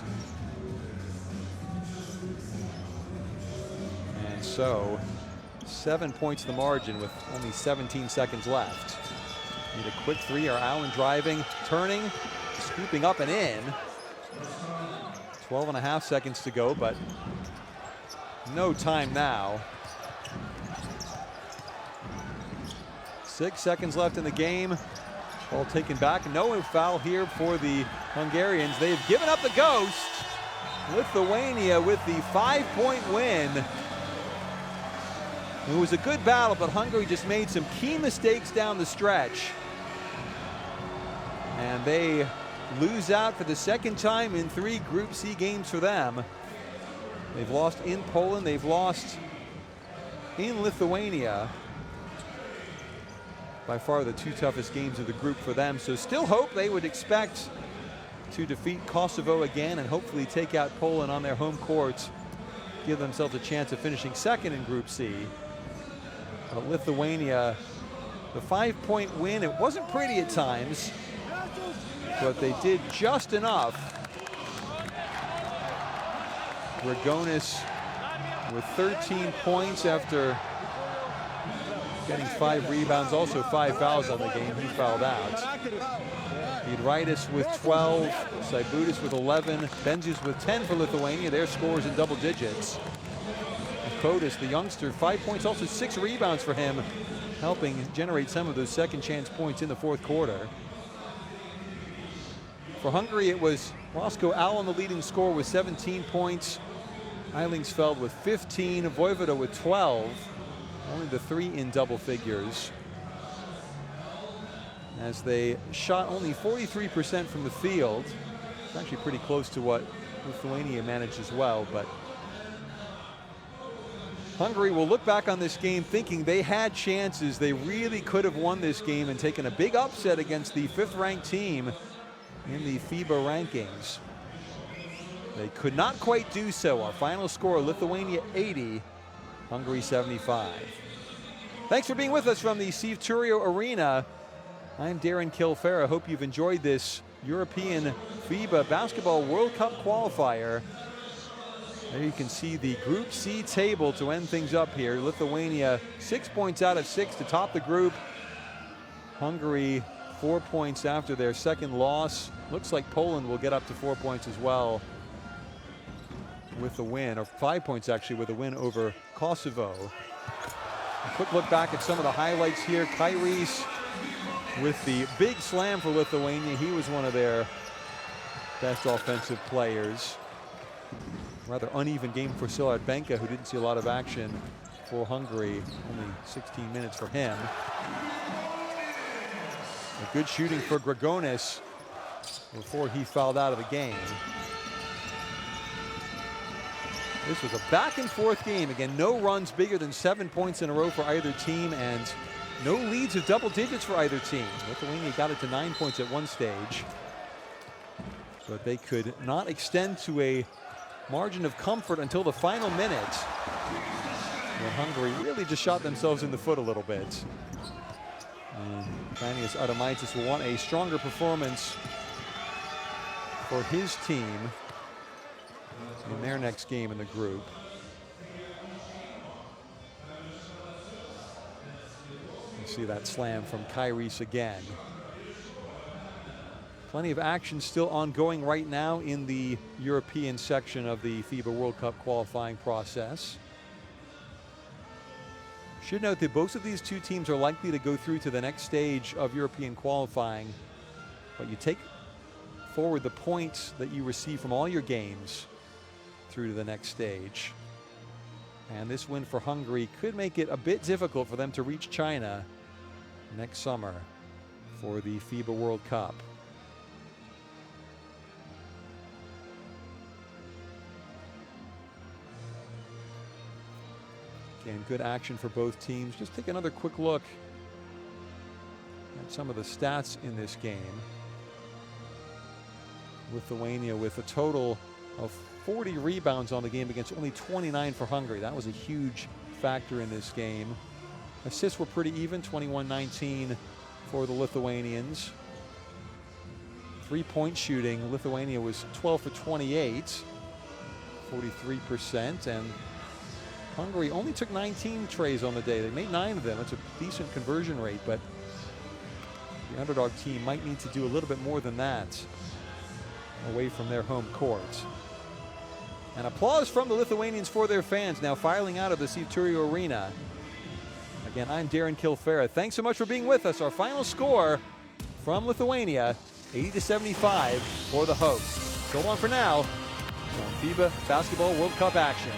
And so 7 points the margin with only 17 seconds left. Need a quick 3, or Allen driving, turning, scooping up and in. 12.5 seconds to go, but no time now. 6 seconds left in the game. Ball taken back. No foul here for the Hungarians. They've given up the ghost. Lithuania with the 5-point win. It was a good battle, but Hungary just made some key mistakes down the stretch. And they lose out for the second time in 3 Group C games for them. They've lost in Poland, they've lost in Lithuania. By far the 2 toughest games of the group for them. So still hope, they would expect to defeat Kosovo again and hopefully take out Poland on their home court. Give themselves a chance of finishing second in Group C. Lithuania, the 5-point win, it wasn't pretty at times, but they did just enough. Grigonis with 13 points after getting 5 rebounds, also 5 fouls on the game. He fouled out. Giedraitis with 12, Sabonis with 11, Benzius with 10 for Lithuania. Their scores in double digits. Kotis, the youngster, 5 points, also 6 rebounds for him, helping generate some of those second chance points in the 4th quarter. For Hungary, it was Roscoe Allen, the leading scorer, with 17 points. Eilingsfeld with 15, Voivoda with 12. Only the 3 in double figures. As they shot only 43% from the field. It's actually pretty close to what Lithuania managed as well, but Hungary will look back on this game thinking they had chances. They really could have won this game and taken a big upset against the 5th-ranked team in the FIBA rankings. They could not quite do so. Our final score, Lithuania 80, Hungary 75. Thanks for being with us from the Steve Turio Arena. I'm Darren Kilfera. Hope you've enjoyed this European FIBA Basketball World Cup qualifier. There you can see the Group C table to end things up here. Lithuania 6 points out of 6 to top the group. Hungary 4 points after their second loss. Looks like Poland will get up to 4 points as well with the win, or 5 points actually with a win over Kosovo. A quick look back at some of the highlights here. Kairis with the big slam for Lithuania. He was one of their best offensive players. Rather uneven game for Silat Benka, who didn't see a lot of action for Hungary. Only 16 minutes for him. A good shooting for Grigonis before he fouled out of the game. This was a back and forth game. Again, no runs bigger than 7 points in a row for either team, and no leads of double digits for either team. Lithuania got it to 9 points at one stage, but they could not extend to a margin of comfort until the final minute. Well, Hungary really just shot themselves in the foot a little bit. Vanius Adamaitis will want a stronger performance for his team in their next game in the group. You see that slam from Kairis again. Plenty of action still ongoing right now in the European section of the FIBA World Cup qualifying process. Should note that both of these two teams are likely to go through to the next stage of European qualifying, but you take forward the points that you receive from all your games through to the next stage. And this win for Hungary could make it a bit difficult for them to reach China next summer for the FIBA World Cup. Again, good action for both teams. Just take another quick look at some of the stats in this game. Lithuania with a total of 40 rebounds on the game against only 29 for Hungary. That was a huge factor in this game. Assists were pretty even, 21-19 for the Lithuanians. Three-point shooting, Lithuania was 12 for 28, 43%, and Hungary only took 19 trays on the day. They made 9 of them. That's a decent conversion rate, but the underdog team might need to do a little bit more than that away from their home court. And applause from the Lithuanians for their fans now filing out of the Sivturio Arena. Again, I'm Darren Kilfera. Thanks so much for being with us. Our final score from Lithuania, 80-75 for the hosts. So long for now on FIBA Basketball World Cup action.